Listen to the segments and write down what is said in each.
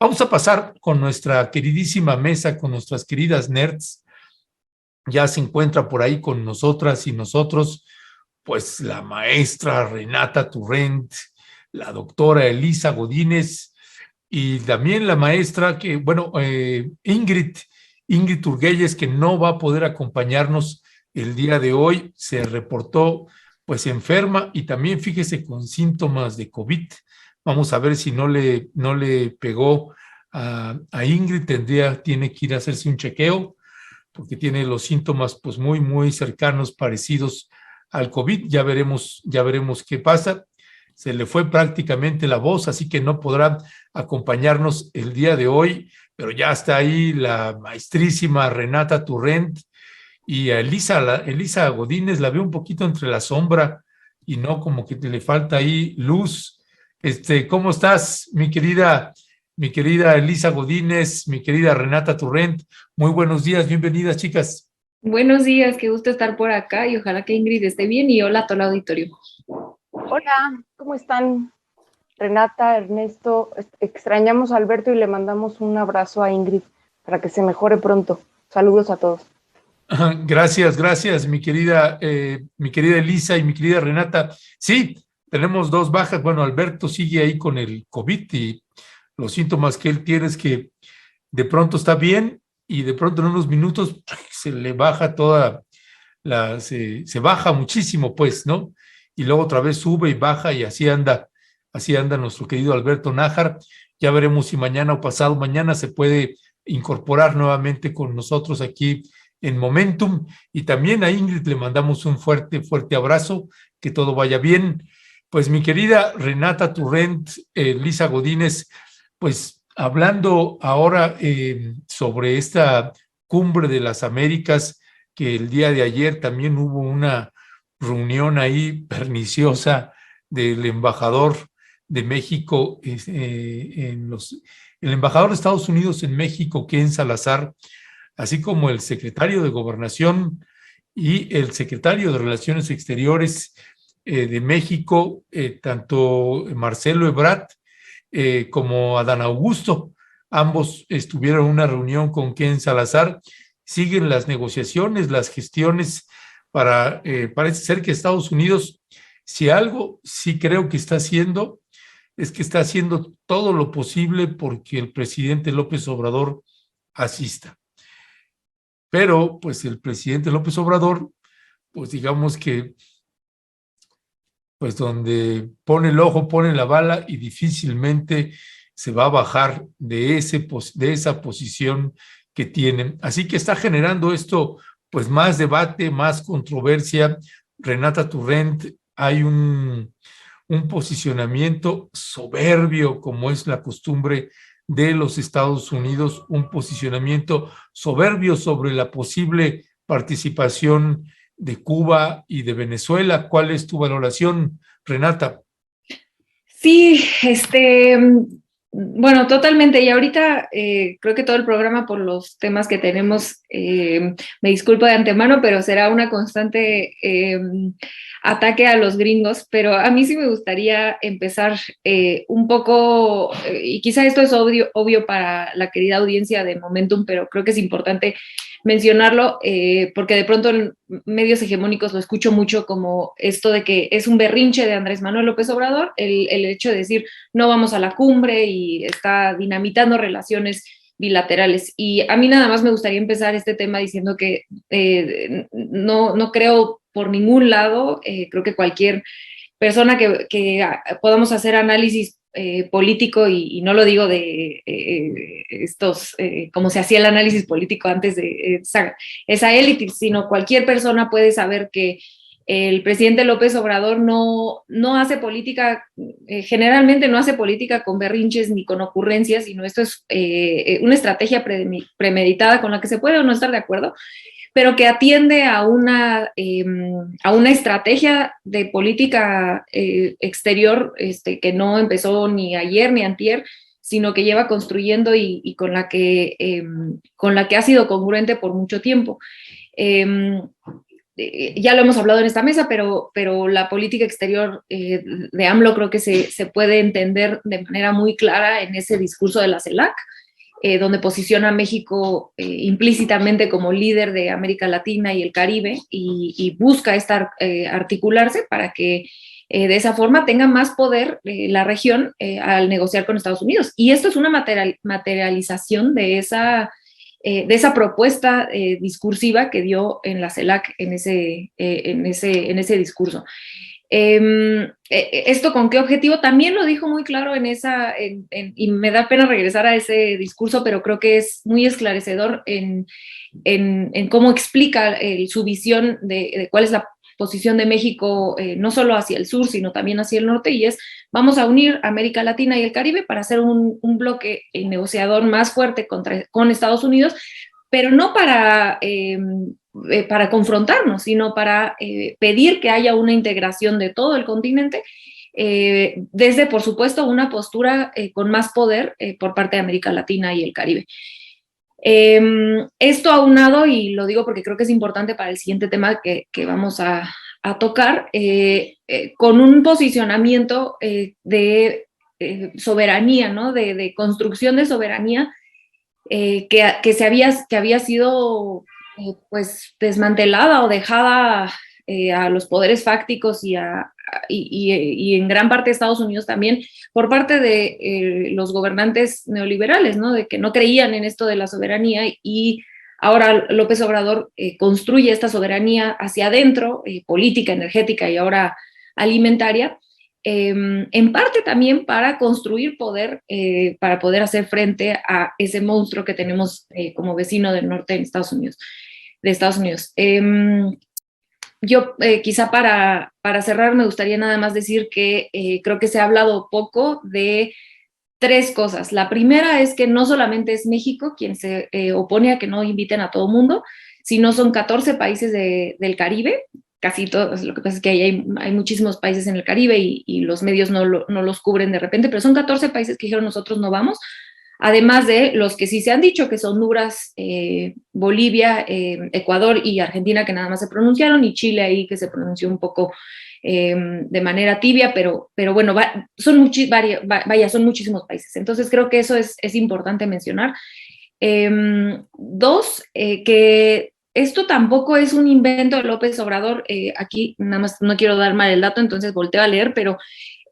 Vamos a pasar con nuestra queridísima mesa, con nuestras queridas nerds. Ya se encuentra por ahí con nosotras y nosotros, pues la maestra Renata Turrent, la doctora Elisa Godínez y también la maestra Ingrid Urguelles, que no va a poder acompañarnos el día de hoy, se reportó pues enferma y también fíjese con síntomas de COVID. Vamos a ver si no le pegó a Ingrid, tiene que ir a hacerse un chequeo porque tiene los síntomas pues muy, muy cercanos, parecidos al COVID. Ya veremos qué pasa. Se le fue prácticamente la voz, así que no podrá acompañarnos el día de hoy, pero ya está ahí la maestrísima Renata Turrent y a Elisa Godínez la veo un poquito entre la sombra y no, como que le falta ahí luz. ¿Cómo estás, mi querida Elisa Godínez, mi querida Renata Turrent? Muy buenos días, bienvenidas, chicas. Buenos días, qué gusto estar por acá y ojalá que Ingrid esté bien y hola a todo el auditorio. Hola, ¿cómo están? Renata, Ernesto, extrañamos a Alberto y le mandamos un abrazo a Ingrid para que se mejore pronto. Saludos a todos. Gracias, mi querida Elisa y mi querida Renata. Sí, tenemos dos bajas. Bueno, Alberto sigue ahí con el COVID y los síntomas que él tiene es que de pronto está bien y de pronto en unos minutos se le baja se baja muchísimo, pues, ¿no? Y luego otra vez sube y baja y así anda nuestro querido Alberto Nájar. Ya veremos si mañana o pasado mañana se puede incorporar nuevamente con nosotros aquí en Momentum. Y también a Ingrid le mandamos un fuerte abrazo, que todo vaya bien. Pues mi querida Renata Turrent, Elisa Godínez, pues hablando ahora sobre esta cumbre de las Américas, que el día de ayer también hubo una reunión ahí perniciosa del embajador de México, el embajador de Estados Unidos en México, Ken Salazar, así como el secretario de Gobernación y el secretario de Relaciones Exteriores de México, tanto Marcelo Ebrard como Adán Augusto. Ambos estuvieron en una reunión con Ken Salazar. Siguen las negociaciones, las gestiones parece ser que Estados Unidos, si algo sí creo que está haciendo, es que está haciendo todo lo posible porque el presidente López Obrador asista. Pero, pues, el presidente López Obrador, pues, digamos que, pues, donde pone el ojo, pone la bala y difícilmente se va a bajar de esa posición que tienen. Así que está generando esto, pues, más debate, más controversia. Renata Turrent, hay un posicionamiento soberbio, como es la costumbre de los Estados Unidos, un posicionamiento soberbio sobre la posible participación de Cuba y de Venezuela. ¿Cuál es tu valoración, Renata? Sí, bueno, totalmente. Y ahorita creo que todo el programa, por los temas que tenemos, me disculpo de antemano, pero será una constante ataque a los gringos. Pero a mí sí me gustaría empezar un poco, y quizá esto es obvio para la querida audiencia de Momentum, pero creo que es importante mencionarlo, porque de pronto en medios hegemónicos lo escucho mucho como esto de que es un berrinche de Andrés Manuel López Obrador, el hecho de decir no vamos a la cumbre y está dinamitando relaciones bilaterales. Y a mí nada más me gustaría empezar este tema diciendo que no creo por ningún lado, creo que cualquier persona que podamos hacer análisis político, y no lo digo de como se hacía el análisis político antes de esa élite, sino cualquier persona puede saber que el presidente López Obrador no hace política, generalmente no hace política con berrinches ni con ocurrencias, sino esto es una estrategia premeditada con la que se puede o no estar de acuerdo, pero que atiende a una estrategia de política exterior que no empezó ni ayer ni antier, sino que lleva construyendo y con la que ha sido congruente por mucho tiempo. ya lo hemos hablado en esta mesa, pero la política exterior de AMLO creo que se puede entender de manera muy clara en ese discurso de la CELAC, donde posiciona a México implícitamente como líder de América Latina y el Caribe y busca articularse para que de esa forma tenga más poder la región al negociar con Estados Unidos. Y esto es una materialización de esa propuesta discursiva que dio en la CELAC en ese discurso. ¿Esto con qué objetivo? También lo dijo muy claro y me da pena regresar a ese discurso, pero creo que es muy esclarecedor en cómo explica su visión de cuál es la posición de México, no solo hacia el sur, sino también hacia el norte, y es: vamos a unir América Latina y el Caribe para hacer un bloque negociador más fuerte con Estados Unidos, pero no para confrontarnos, sino para pedir que haya una integración de todo el continente, desde, por supuesto, una postura con más poder por parte de América Latina y el Caribe. Esto aunado, y lo digo porque creo que es importante para el siguiente tema que vamos a tocar, con un posicionamiento de soberanía, ¿no? De construcción de soberanía que había sido pues desmantelada o dejada a los poderes fácticos y en gran parte de Estados Unidos también por parte de los gobernantes neoliberales, ¿no? De que no creían en esto de la soberanía, y ahora López Obrador construye esta soberanía hacia adentro, política, energética y ahora alimentaria, en parte también para construir poder, para poder hacer frente a ese monstruo que tenemos como vecino del norte de Estados Unidos. Yo quizá para cerrar me gustaría nada más decir que creo que se ha hablado poco de tres cosas. La primera es que no solamente es México quien se opone a que no inviten a todo mundo, sino son 14 países del Caribe, casi todos. Lo que pasa es que hay muchísimos países en el Caribe y los medios no los cubren de repente, pero son 14 países que dijeron: nosotros no vamos. Además de los que sí se han dicho, que son Honduras, Bolivia, Ecuador y Argentina, que nada más se pronunciaron, y Chile ahí que se pronunció un poco de manera tibia, pero bueno, son muchísimos países. Entonces creo que eso es importante mencionar. Dos, que esto tampoco es un invento de López Obrador. Aquí nada más no quiero dar mal el dato, entonces volteo a leer, pero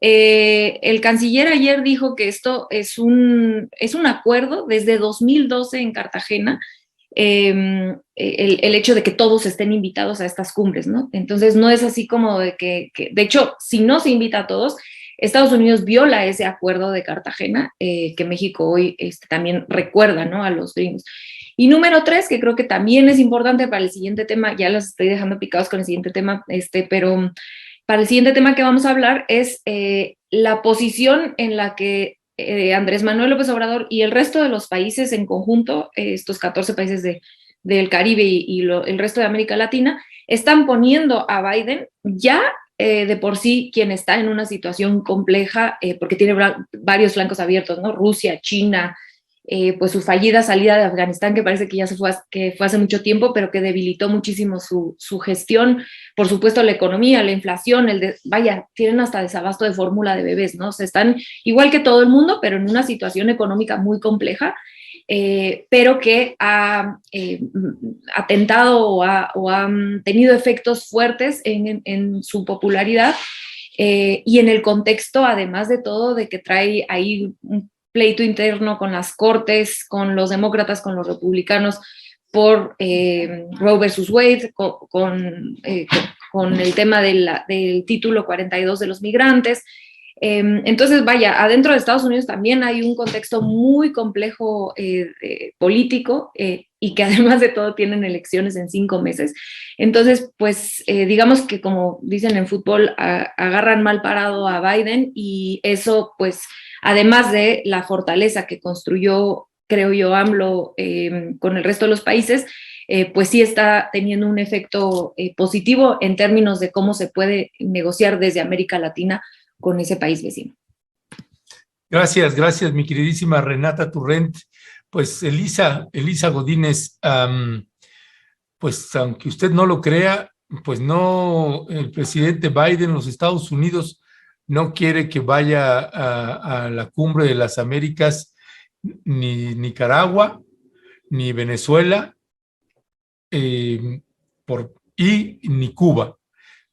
el canciller ayer dijo que esto es un acuerdo desde 2012 en Cartagena, el hecho de que todos estén invitados a estas cumbres, ¿no? Entonces no es así como de que de hecho, si no se invita a todos, Estados Unidos viola ese acuerdo de Cartagena, que México hoy también recuerda, ¿no?, a los gringos. Y número 3, que creo que también es importante para el siguiente tema, ya los estoy dejando picados con el siguiente tema, pero para el siguiente tema que vamos a hablar es la posición en la que Andrés Manuel López Obrador y el resto de los países en conjunto, estos 14 países del Caribe y el resto de América Latina, están poniendo a Biden ya de por sí, quien está en una situación compleja, porque tiene varios flancos abiertos, ¿no? Rusia, China, pues su fallida salida de Afganistán, que parece que ya que fue hace mucho tiempo, pero que debilitó muchísimo su gestión. Por supuesto, la economía, la inflación, tienen hasta desabasto de fórmula de bebés, ¿no? O sea, están igual que todo el mundo, pero en una situación económica muy compleja, pero que ha atentado o ha tenido efectos fuertes en su popularidad, y en el contexto, además de todo, de que trae ahí un pleito interno con las cortes, con los demócratas, con los republicanos, por Roe versus Wade, con el tema del título 42 de los migrantes. Entonces, adentro de Estados Unidos también hay un contexto muy complejo político, y que además de todo tienen elecciones en 5 meses. Entonces, pues digamos que, como dicen en fútbol, agarran mal parado a Biden, y eso, pues, además de la fortaleza que construyó, creo yo, AMLO con el resto de los países, pues sí está teniendo un efecto positivo en términos de cómo se puede negociar desde América Latina con ese país vecino. Gracias, mi queridísima Renata Turrent. Pues Elisa Godínez, pues aunque usted no lo crea, pues no, el presidente Biden, los Estados Unidos, no quiere que vaya a la cumbre de las Américas ni Nicaragua, ni Venezuela, y ni Cuba.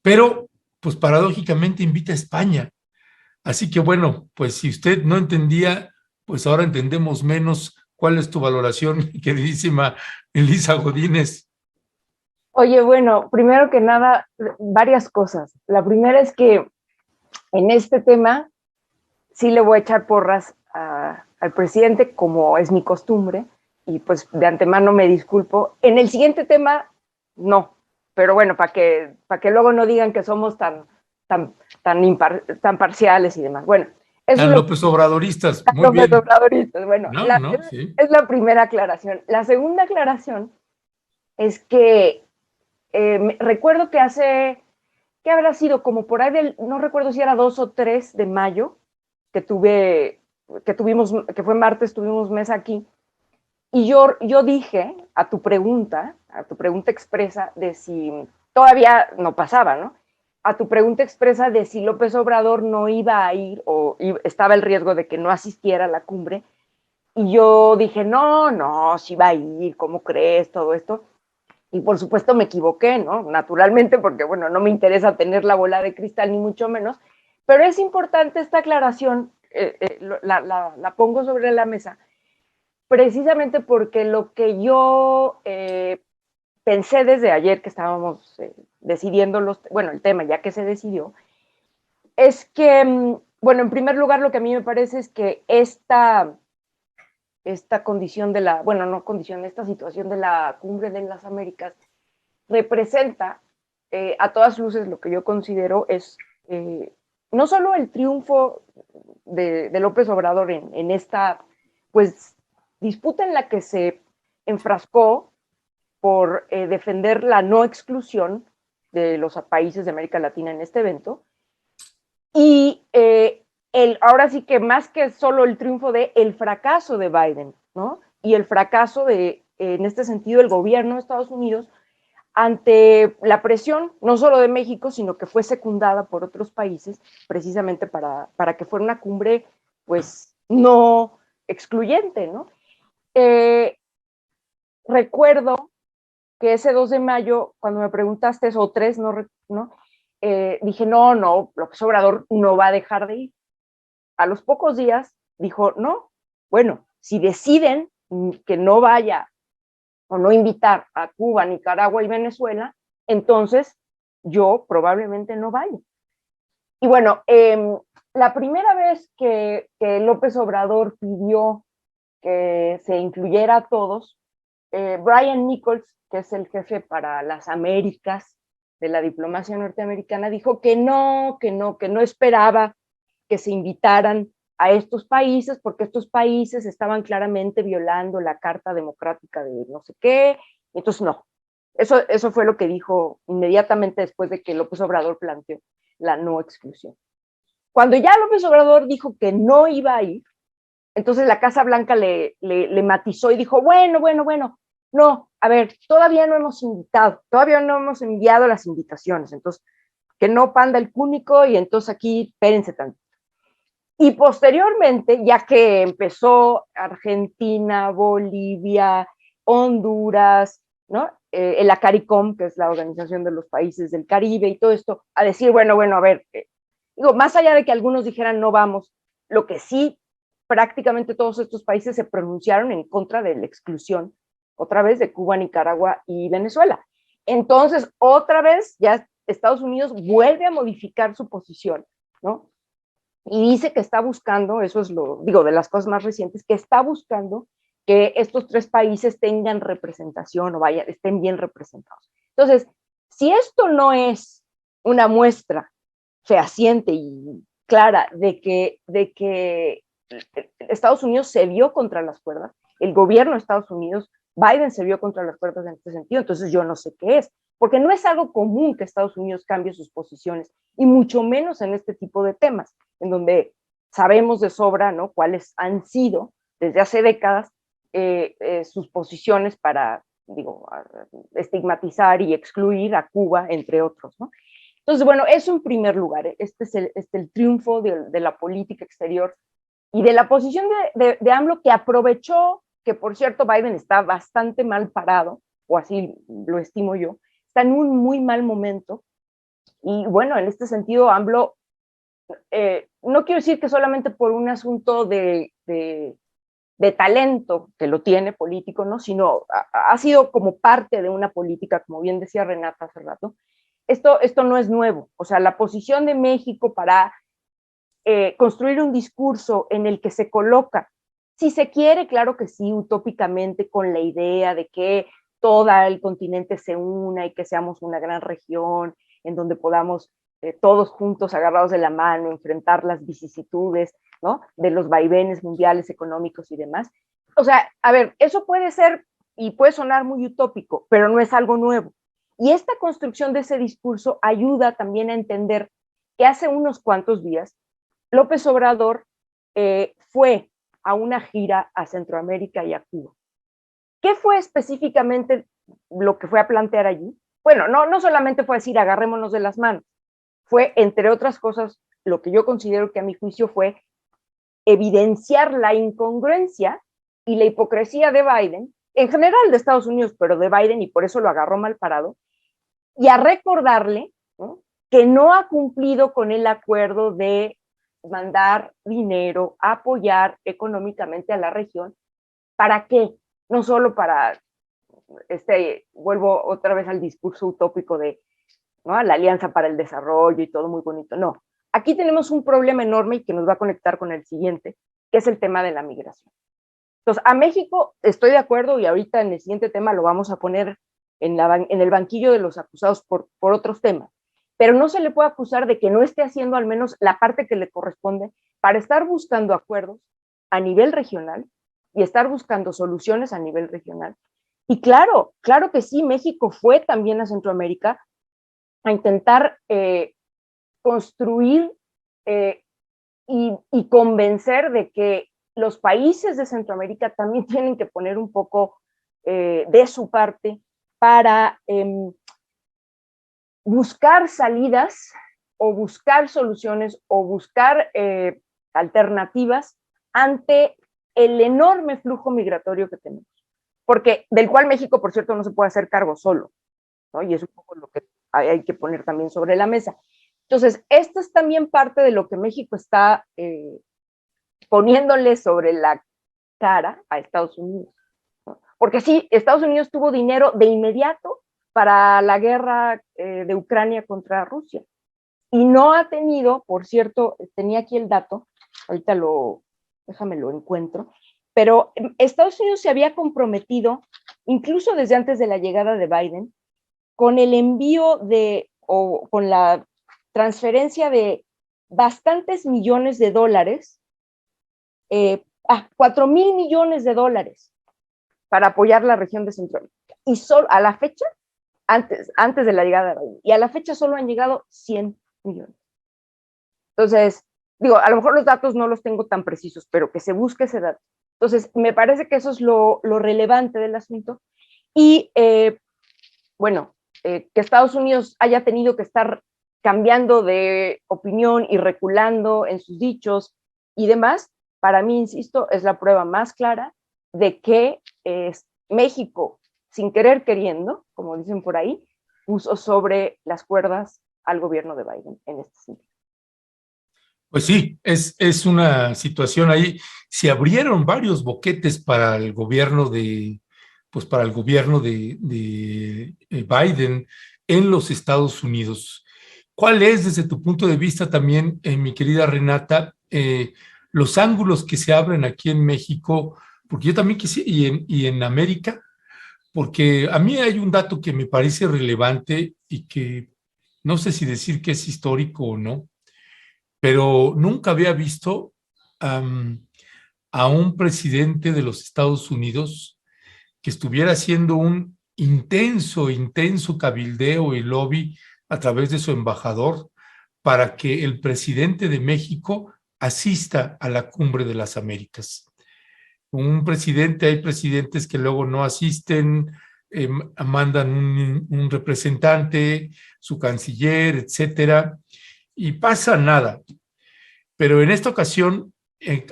Pero, pues paradójicamente invita a España. Así que bueno, pues si usted no entendía, pues ahora entendemos menos. ¿Cuál es tu valoración, queridísima Elisa Godínez? Oye, bueno, primero que nada, varias cosas. La primera es que en este tema sí le voy a echar porras al presidente, como es mi costumbre, y pues de antemano me disculpo. En el siguiente tema, no. Pero bueno, para que luego no digan que somos tan parciales y demás. Bueno, eso Tan es lo López Obradoristas, muy los bien. obradoristas. Bueno, No, no, sí. es la primera aclaración. La segunda aclaración es que recuerdo que ¿qué habrá sido? Como por ahí no recuerdo si era 2 o 3 de mayo, que tuvimos, que fue martes, tuvimos mesa aquí, y yo dije a tu pregunta expresa de si todavía no pasaba, ¿no? A tu pregunta expresa de si López Obrador no iba a ir o estaba el riesgo de que no asistiera a la cumbre, y yo dije, no, sí va a ir, ¿cómo crees? Todo esto. Y por supuesto me equivoqué, ¿no? Naturalmente, porque bueno, no me interesa tener la bola de cristal, ni mucho menos, pero es importante esta aclaración, la pongo sobre la mesa, precisamente porque lo que yo pensé desde ayer que estábamos decidiendo el tema, ya que se decidió, es que, bueno, en primer lugar, lo que a mí me parece es que esta condición esta situación de la cumbre de las Américas representa a todas luces lo que yo considero es no solo el triunfo de López Obrador en esta pues disputa en la que se enfrascó por defender la no exclusión de los países de América Latina en este evento, y ahora sí que más que solo el triunfo el fracaso de Biden, ¿no? Y el fracaso en este sentido, el gobierno de Estados Unidos ante la presión, no solo de México, sino que fue secundada por otros países, precisamente para que fuera una cumbre, pues, no excluyente, ¿no? Recuerdo que ese 2 de mayo, cuando me preguntaste eso, o 3, ¿no? Dije, no, López Obrador no va a dejar de ir. A los pocos días dijo, no, bueno, si deciden que no vaya o no invitar a Cuba, Nicaragua y Venezuela, entonces yo probablemente no vaya. Y bueno, la primera vez que López Obrador pidió que se incluyera a todos, Brian Nichols, que es el jefe para las Américas de la diplomacia norteamericana, dijo que no esperaba que se invitaran a estos países, porque estos países estaban claramente violando la Carta Democrática de no sé qué, entonces no. Eso fue lo que dijo inmediatamente después de que López Obrador planteó la no exclusión. Cuando ya López Obrador dijo que no iba a ir, entonces la Casa Blanca le matizó y dijo, bueno, no, a ver, todavía no hemos invitado, todavía no hemos enviado las invitaciones, entonces que no panda el cúnico y entonces aquí espérense tanto. Y posteriormente, ya que empezó Argentina, Bolivia, Honduras, ¿no? El ACARICOM, que es la Organización de los Países del Caribe y todo esto, a decir, bueno, a ver, digo, más allá de que algunos dijeran no vamos, lo que sí, prácticamente todos estos países se pronunciaron en contra de la exclusión, otra vez de Cuba, Nicaragua y Venezuela. Entonces, otra vez, ya Estados Unidos vuelve a modificar su posición, ¿no? Y dice que está buscando, eso es de las cosas más recientes, que está buscando que estos 3 países tengan representación o estén bien representados. Entonces, si esto no es una muestra fehaciente y clara de que Estados Unidos se vio contra las cuerdas, el gobierno de Estados Unidos, Biden se vio contra las cuerdas en este sentido, entonces yo no sé qué es, porque no es algo común que Estados Unidos cambie sus posiciones, y mucho menos en este tipo de temas, en donde sabemos de sobra, ¿no?, cuáles han sido desde hace décadas sus posiciones para estigmatizar y excluir a Cuba, entre otros, ¿no? Entonces, bueno, eso en primer lugar, este es el triunfo de la política exterior y de la posición de AMLO, que aprovechó, que por cierto Biden está bastante mal parado, o así lo estimo yo, está en un muy mal momento, y bueno, en este sentido AMLO, no quiero decir que solamente por un asunto de talento, que lo tiene político, ¿no? Sino ha sido como parte de una política, como bien decía Renata hace rato. Esto no es nuevo, o sea, la posición de México para construir un discurso en el que se coloca, si se quiere, claro que sí, utópicamente, con la idea de que todo el continente se una y que seamos una gran región en donde podamos todos juntos, agarrados de la mano, enfrentar las vicisitudes, ¿no? De los vaivenes mundiales económicos y demás. O sea, a ver, eso puede ser y puede sonar muy utópico, pero no es algo nuevo. Y esta construcción de ese discurso ayuda también a entender que hace unos cuantos días López Obrador fue a una gira a Centroamérica y a Cuba. ¿Qué fue específicamente lo que fue a plantear allí? Bueno, no solamente fue decir agarrémonos de las manos, fue, entre otras cosas, lo que yo considero que a mi juicio fue evidenciar la incongruencia y la hipocresía de Biden, en general de Estados Unidos, pero de Biden, y por eso lo agarró mal parado, y a recordarle, ¿no?, que no ha cumplido con el acuerdo de mandar dinero, apoyar económicamente a la región. ¿Para qué? No solo para, vuelvo otra vez al discurso utópico de, ¿no?, la Alianza para el Desarrollo y todo muy bonito, no. Aquí tenemos un problema enorme y que nos va a conectar con el siguiente, que es el tema de la migración. Entonces, a México estoy de acuerdo, y ahorita en el siguiente tema lo vamos a poner en el banquillo de los acusados por otros temas, pero no se le puede acusar de que no esté haciendo al menos la parte que le corresponde para estar buscando acuerdos a nivel regional y estar buscando soluciones a nivel regional. Y claro que sí, México fue también a Centroamérica a intentar construir y convencer de que los países de Centroamérica también tienen que poner un poco de su parte para buscar salidas o buscar soluciones o buscar alternativas ante el enorme flujo migratorio que tenemos, porque del cual México, por cierto, no se puede hacer cargo solo, ¿no? Y es un poco lo que hay que poner también sobre la mesa. Entonces, esto es también parte de lo que México está poniéndole sobre la cara a Estados Unidos, ¿no? Porque sí, Estados Unidos tuvo dinero de inmediato para la guerra de Ucrania contra Rusia, y no ha tenido, por cierto, tenía aquí el dato, ahorita déjame lo encuentro, pero Estados Unidos se había comprometido, incluso desde antes de la llegada de Biden, con el envío o con la transferencia de bastantes millones de dólares, 4,000 millones de dólares para apoyar la región de Centroamérica. Y solo a la fecha, antes de la llegada de Biden, y a la fecha solo han llegado 100 millones. Entonces, digo, a lo mejor los datos no los tengo tan precisos, pero que se busque ese dato. Entonces, me parece que eso es lo relevante del asunto. Y, bueno, que Estados Unidos haya tenido que estar cambiando de opinión y reculando en sus dichos y demás, para mí, insisto, es la prueba más clara de que México, sin querer queriendo, como dicen por ahí, puso sobre las cuerdas al gobierno de Biden en este sentido. Pues sí, es una situación ahí. Se abrieron varios boquetes para el gobierno de Biden en los Estados Unidos. ¿Cuál es, desde tu punto de vista también, mi querida Renata, los ángulos que se abren aquí en México? Porque yo también quisiera, y en América, porque a mí hay un dato que me parece relevante y que no sé si decir que es histórico o no, pero nunca había visto a un presidente de los Estados Unidos que estuviera haciendo un intenso cabildeo y lobby a través de su embajador para que el presidente de México asista a la Cumbre de las Américas. Hay presidentes que luego no asisten, mandan un representante, su canciller, etcétera, y pasa nada. Pero en esta ocasión,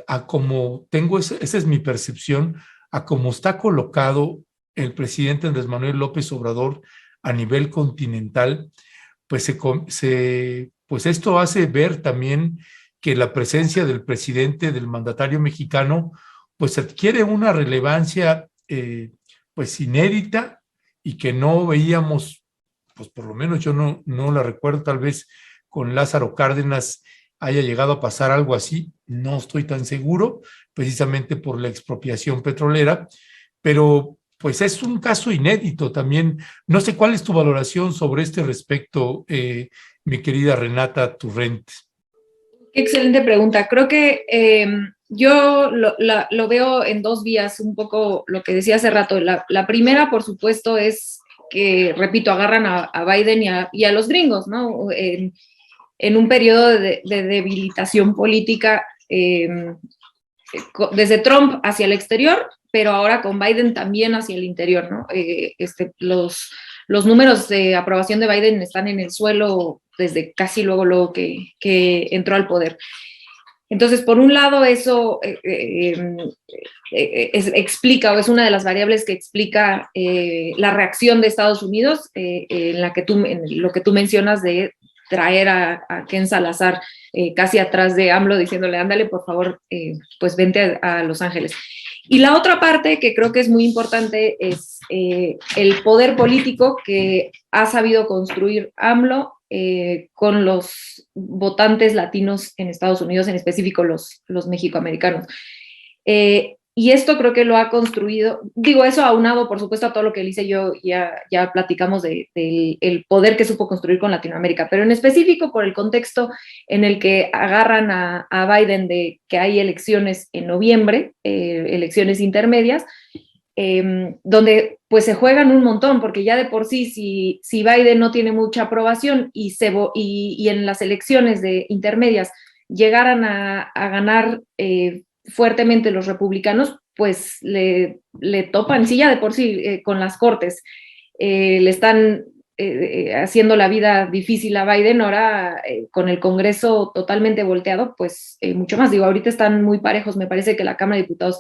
a como tengo, esa es mi percepción, a como está colocado el presidente Andrés Manuel López Obrador a nivel continental, pues, pues esto hace ver también que la presencia del presidente, del mandatario mexicano, pues adquiere una relevancia pues inédita y que no veíamos, pues por lo menos yo no la recuerdo, tal vez con Lázaro Cárdenas haya llegado a pasar algo así, no estoy tan seguro, precisamente por la expropiación petrolera, pero pues es un caso inédito también. No sé cuál es tu valoración sobre este respecto, mi querida Renata Turrent. Qué excelente pregunta. Creo que yo lo veo en dos vías, un poco lo que decía hace rato. La primera, por supuesto, es que, repito, agarran a Biden y a los gringos, ¿no? En un periodo de debilitación política desde Trump hacia el exterior, pero ahora con Biden también hacia el interior, ¿no? Los números de aprobación de Biden están en el suelo desde casi luego que entró al poder. Entonces, por un lado, eso explica, o es una de las variables que explica la reacción de Estados Unidos en lo que tú mencionas de traer a Ken Salazar casi atrás de AMLO, diciéndole, ándale, por favor, pues vente a Los Ángeles. Y la otra parte que creo que es muy importante es el poder político que ha sabido construir AMLO con los votantes latinos en Estados Unidos, en específico los mexicoamericanos. Y esto creo que lo ha construido, digo eso aunado por supuesto a todo lo que Elisa y yo ya platicamos del poder que supo construir con Latinoamérica, pero en específico por el contexto en el que agarran a Biden de que hay elecciones en noviembre, elecciones intermedias, donde pues se juegan un montón, porque ya de por sí si Biden no tiene mucha aprobación y en las elecciones de intermedias llegaran a ganar fuertemente los republicanos, pues le topan, sí, ya de por sí con las cortes, le están haciendo la vida difícil a Biden, ahora con el Congreso totalmente volteado, pues mucho más. Digo, ahorita están muy parejos, me parece que la Cámara de Diputados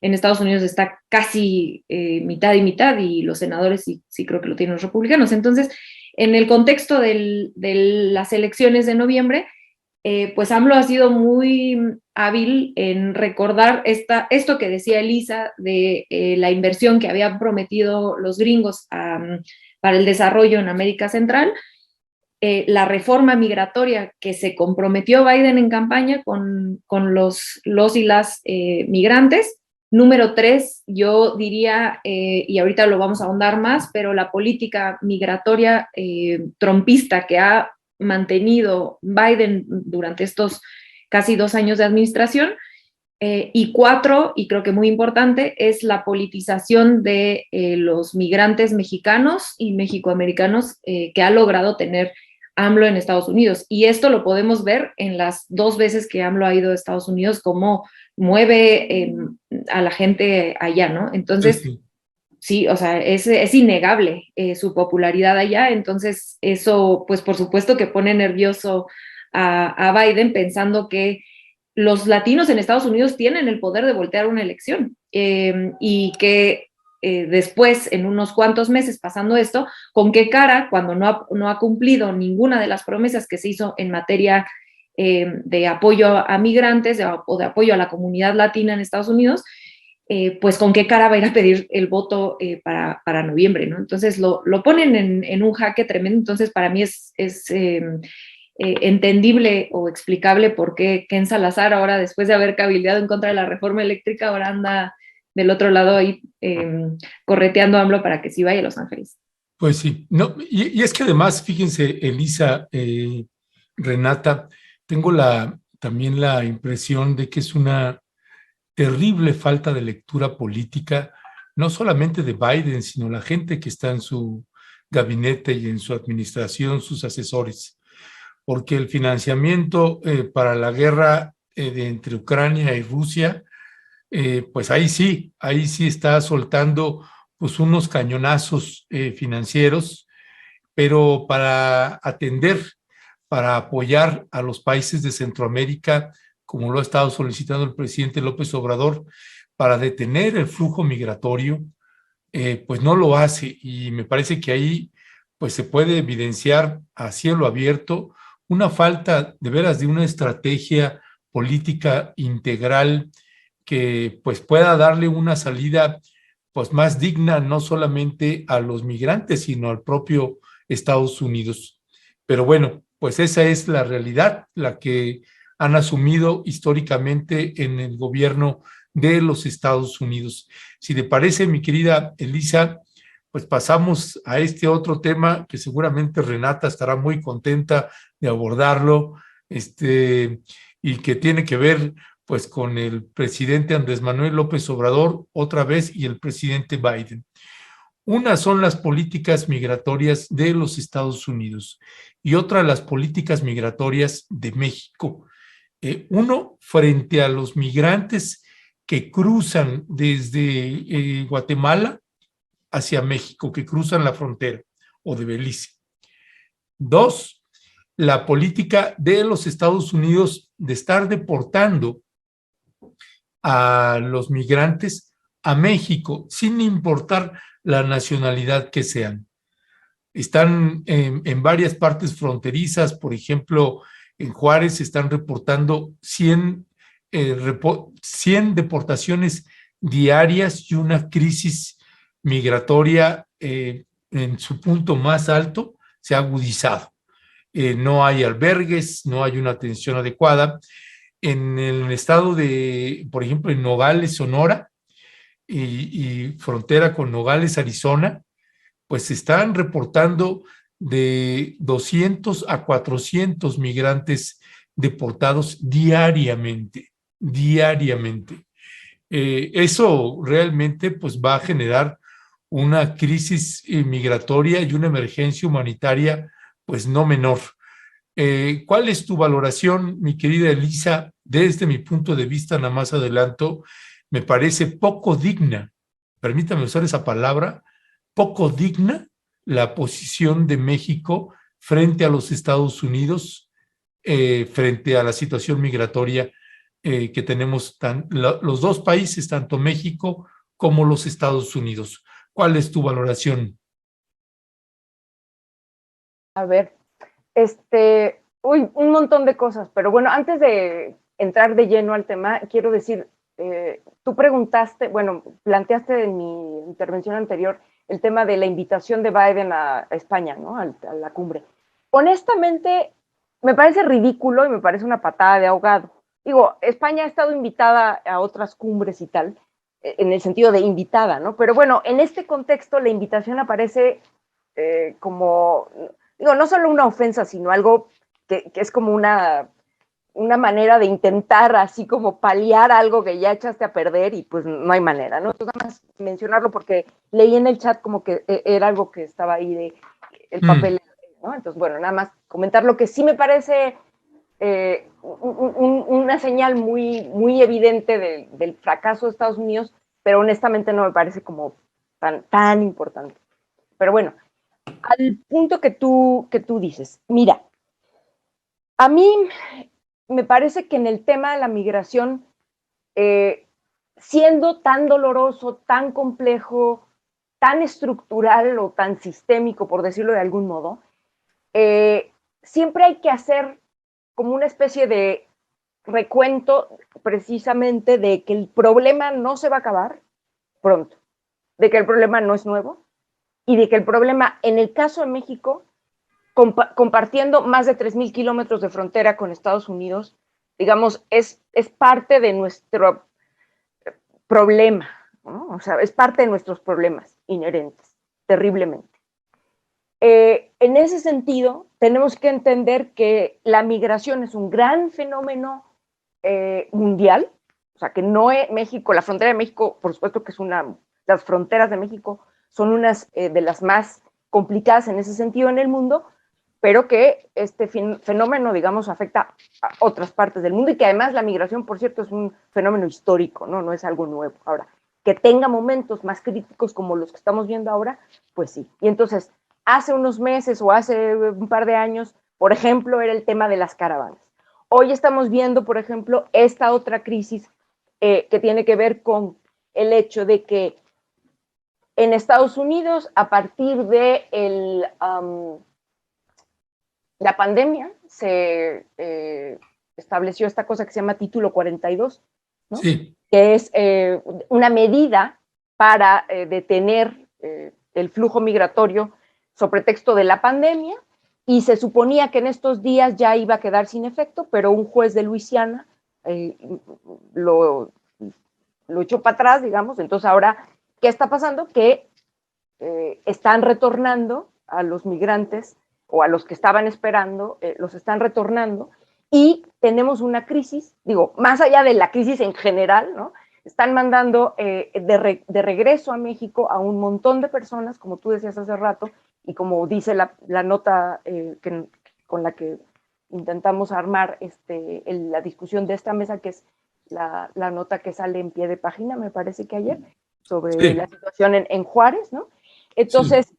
en Estados Unidos está casi mitad y mitad, y los senadores sí creo que lo tienen los republicanos. Entonces, en el contexto de las elecciones de noviembre, pues AMLO ha sido muy hábil en recordar esto que decía Elisa de la inversión que habían prometido los gringos para el desarrollo en América Central, la reforma migratoria que se comprometió Biden en campaña con los y las migrantes. Número 3, yo diría, y ahorita lo vamos a ahondar más, pero la política migratoria trumpista que ha mantenido Biden durante estos casi 2 años de administración. Y 4, y creo que muy importante, es la politización de los migrantes mexicanos y mexicoamericanos que ha logrado tener AMLO en Estados Unidos. Y esto lo podemos ver en las 2 veces que AMLO ha ido a Estados Unidos, cómo mueve a la gente allá, ¿no? Entonces, sí, o sea, es innegable su popularidad allá. Entonces, eso, pues por supuesto que pone nervioso a Biden, pensando que los latinos en Estados Unidos tienen el poder de voltear una elección, y que después, en unos cuantos meses pasando esto, ¿con qué cara, cuando no ha cumplido ninguna de las promesas que se hizo en materia de apoyo a migrantes o de apoyo a la comunidad latina en Estados Unidos, pues con qué cara va a ir a pedir el voto para noviembre, ¿no? Entonces lo ponen en un jaque tremendo. Entonces para mí es entendible o explicable por qué Ken Salazar, ahora después de haber cabildeado en contra de la reforma eléctrica, ahora anda del otro lado ahí correteando a AMLO para que sí vaya a Los Ángeles. Pues sí, no, y es que además, fíjense, Elisa, Renata, tengo también la impresión de que es una terrible falta de lectura política, no solamente de Biden, sino la gente que está en su gabinete y en su administración, sus asesores, porque el financiamiento para la guerra entre Ucrania y Rusia, pues ahí sí está soltando pues unos cañonazos financieros, pero para atender, para apoyar a los países de Centroamérica, como lo ha estado solicitando el presidente López Obrador, para detener el flujo migratorio, pues no lo hace, y me parece que ahí pues se puede evidenciar a cielo abierto una falta de veras de una estrategia política integral que pues pueda darle una salida pues más digna no solamente a los migrantes, sino al propio Estados Unidos. Pero bueno, pues esa es la realidad, la que han asumido históricamente en el gobierno de los Estados Unidos. Si te parece, mi querida Elisa, pues pasamos a este otro tema que seguramente Renata estará muy contenta de abordarlo, y que tiene que ver pues con el presidente Andrés Manuel López Obrador otra vez y el presidente Biden. Una son las políticas migratorias de los Estados Unidos y otra las políticas migratorias de México. Uno, frente a los migrantes que cruzan desde Guatemala hacia México, que cruzan la frontera, o de Belice. Dos, la política de los Estados Unidos de estar deportando a los migrantes a México, sin importar la nacionalidad que sean. Están en varias partes fronterizas, por ejemplo, en Juárez se están reportando 100 deportaciones diarias y una crisis migratoria en su punto más alto se ha agudizado. No hay albergues, no hay una atención adecuada. En el estado de, por ejemplo, en Nogales, Sonora, y frontera con Nogales, Arizona, pues se están reportando de 200 a 400 migrantes deportados diariamente, diariamente. Eso realmente pues va a generar una crisis migratoria y una emergencia humanitaria pues no menor. ¿Cuál es tu valoración, mi querida Elisa? Desde mi punto de vista, nada más adelanto, me parece poco digna, permítame usar esa palabra, poco digna la posición de México frente a los Estados Unidos, frente a la situación migratoria que tenemos los dos países, tanto México como los Estados Unidos. ¿Cuál es tu valoración? A ver, un montón de cosas, pero bueno, antes de entrar de lleno al tema, quiero decir, tú preguntaste, bueno, planteaste en mi intervención anterior el tema de la invitación de Biden a España, ¿no? A la cumbre. Honestamente, me parece ridículo y me parece una patada de ahogado. Digo, España ha estado invitada a otras cumbres y tal, en el sentido de invitada, ¿no? Pero bueno, en este contexto la invitación aparece como, digo, no solo una ofensa, sino algo que es como una manera de intentar así como paliar algo que ya echaste a perder y pues no hay manera, ¿no? Entonces nada más mencionarlo porque leí en el chat como que era algo que estaba ahí de el papel, ¿no? Entonces, bueno, nada más comentar lo que sí me parece una señal muy, muy evidente del fracaso de Estados Unidos, pero honestamente no me parece como tan importante. Pero bueno, al punto que tú dices, mira, a mí me parece que en el tema de la migración, siendo tan doloroso, tan complejo, tan estructural o tan sistémico, por decirlo de algún modo, siempre hay que hacer como una especie de recuento precisamente de que el problema no se va a acabar pronto, de que el problema no es nuevo y de que el problema, en el caso de México, compartiendo más de 3,000 kilómetros de frontera con Estados Unidos, digamos, es parte de nuestro problema, ¿no? O sea, es parte de nuestros problemas inherentes, terriblemente. En ese sentido, tenemos que entender que la migración es un gran fenómeno mundial, o sea, que no es México, la frontera de México, por supuesto que es las fronteras de México son unas de las más complicadas en ese sentido en el mundo, pero que este fenómeno, digamos, afecta a otras partes del mundo y que además la migración, por cierto, es un fenómeno histórico, ¿no? No es algo nuevo. Ahora, que tenga momentos más críticos como los que estamos viendo ahora, pues sí. Y entonces, hace unos meses o hace un par de años, por ejemplo, era el tema de las caravanas. Hoy estamos viendo, por ejemplo, esta otra crisis que tiene que ver con el hecho de que en Estados Unidos, a partir de la pandemia, se estableció esta cosa que se llama Título 42, ¿no? Sí. Que es una medida para detener el flujo migratorio sobre pretexto de la pandemia, y se suponía que en estos días ya iba a quedar sin efecto, pero un juez de Luisiana lo echó para atrás, digamos. Entonces ahora, ¿qué está pasando? Que están retornando a los migrantes o a los que estaban esperando, los están retornando, y tenemos una crisis, digo, más allá de la crisis en general, ¿no? Están mandando de regreso a México a un montón de personas, como tú decías hace rato, y como dice la nota con la que intentamos armar la discusión de esta mesa, que es la nota que sale en pie de página, me parece que ayer, sobre Sí. la situación en Juárez, ¿no? Entonces, sí.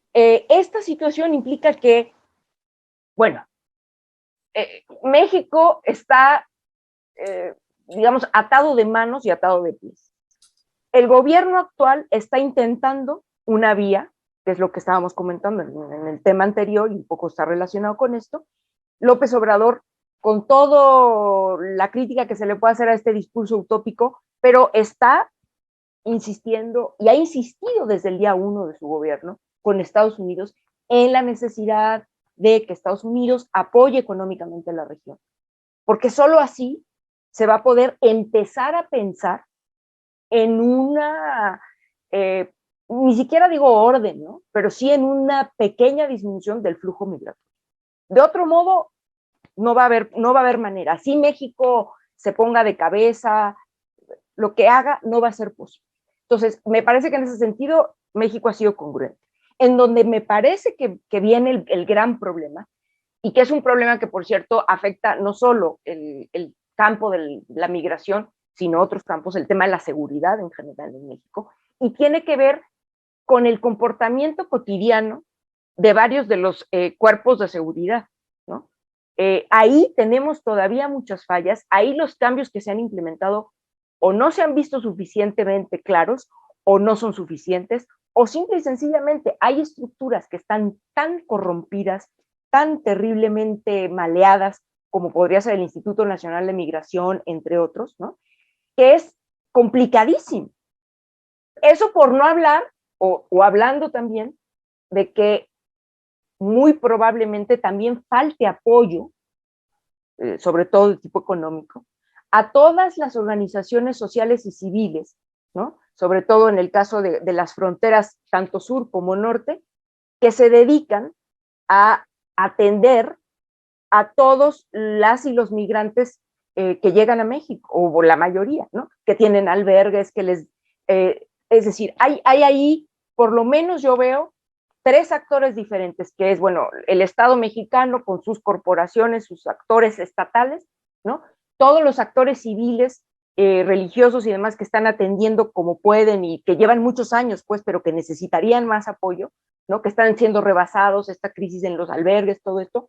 Esta situación implica que, bueno, México está, digamos, atado de manos y atado de pies. El gobierno actual está intentando una vía, que es lo que estábamos comentando en el tema anterior, y un poco está relacionado con esto. López Obrador, con toda la crítica que se le puede hacer a este discurso utópico, pero está insistiendo, y ha insistido desde el día 1 de su gobierno con Estados Unidos, en la necesidad de que Estados Unidos apoye económicamente a la región, porque solo así se va a poder empezar a pensar en una, ni siquiera digo orden, ¿no? Pero sí en una pequeña disminución del flujo migratorio. De otro modo, no va a haber manera. Así México se ponga de cabeza, lo que haga no va a ser posible. Entonces, me parece que en ese sentido México ha sido congruente. En donde me parece que viene el gran problema, y que es un problema que, por cierto, afecta no solo el campo de la migración, sino otros campos, el tema de la seguridad en general en México, y tiene que ver con el comportamiento cotidiano de varios de los cuerpos de seguridad, ¿no? Ahí tenemos todavía muchas fallas, ahí los cambios que se han implementado o no se han visto suficientemente claros, o no son suficientes, o simple y sencillamente hay estructuras que están tan corrompidas, tan terriblemente maleadas, como podría ser el Instituto Nacional de Migración, entre otros, ¿no? Que es complicadísimo. Eso por no hablar, o hablando también, de que muy probablemente también falte apoyo, sobre todo de tipo económico, a todas las organizaciones sociales y civiles, ¿no? Sobre todo en el caso de las fronteras, tanto sur como norte, que se dedican a atender a todos las y los migrantes que llegan a México, o la mayoría, ¿no? Que tienen albergues, que les... es decir, hay ahí, por lo menos yo veo, 3 actores diferentes, que es, bueno, el Estado mexicano con sus corporaciones, sus actores estatales, ¿no? Todos los actores civiles, religiosos y demás, que están atendiendo como pueden y que llevan muchos años, pues, pero que necesitarían más apoyo, ¿no? Que están siendo rebasados, esta crisis en los albergues, todo esto.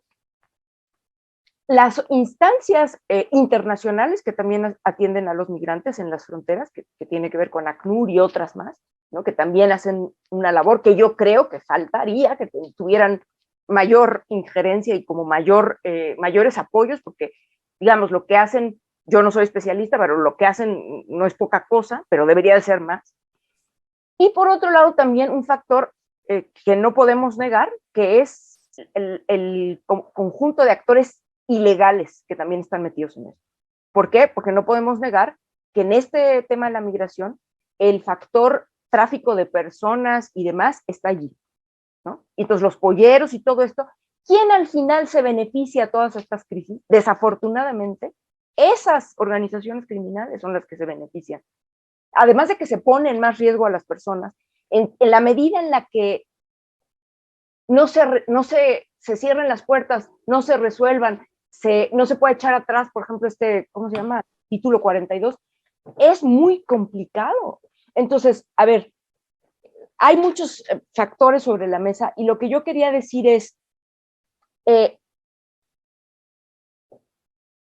Las instancias internacionales que también atienden a los migrantes en las fronteras, que tiene que ver con ACNUR y otras más, ¿no? Que también hacen una labor que yo creo que faltaría, que tuvieran mayor injerencia y como mayores apoyos, porque, digamos, lo que hacen, yo no soy especialista, pero lo que hacen no es poca cosa, pero debería de ser más. Y por otro lado, también un factor que no podemos negar, que es el conjunto de actores ilegales que también están metidos en esto. ¿Por qué? Porque no podemos negar que en este tema de la migración el factor tráfico de personas y demás está allí, ¿no? Y entonces los polleros y todo esto, ¿quién al final se beneficia de todas estas crisis? Desafortunadamente, esas organizaciones criminales son las que se benefician. Además de que se pone en más riesgo a las personas, en la medida en la que no se cierren las puertas, no se resuelvan, no se puede echar atrás, por ejemplo, ¿cómo se llama? Título 42, es muy complicado. Entonces, a ver, hay muchos factores sobre la mesa y lo que yo quería decir es,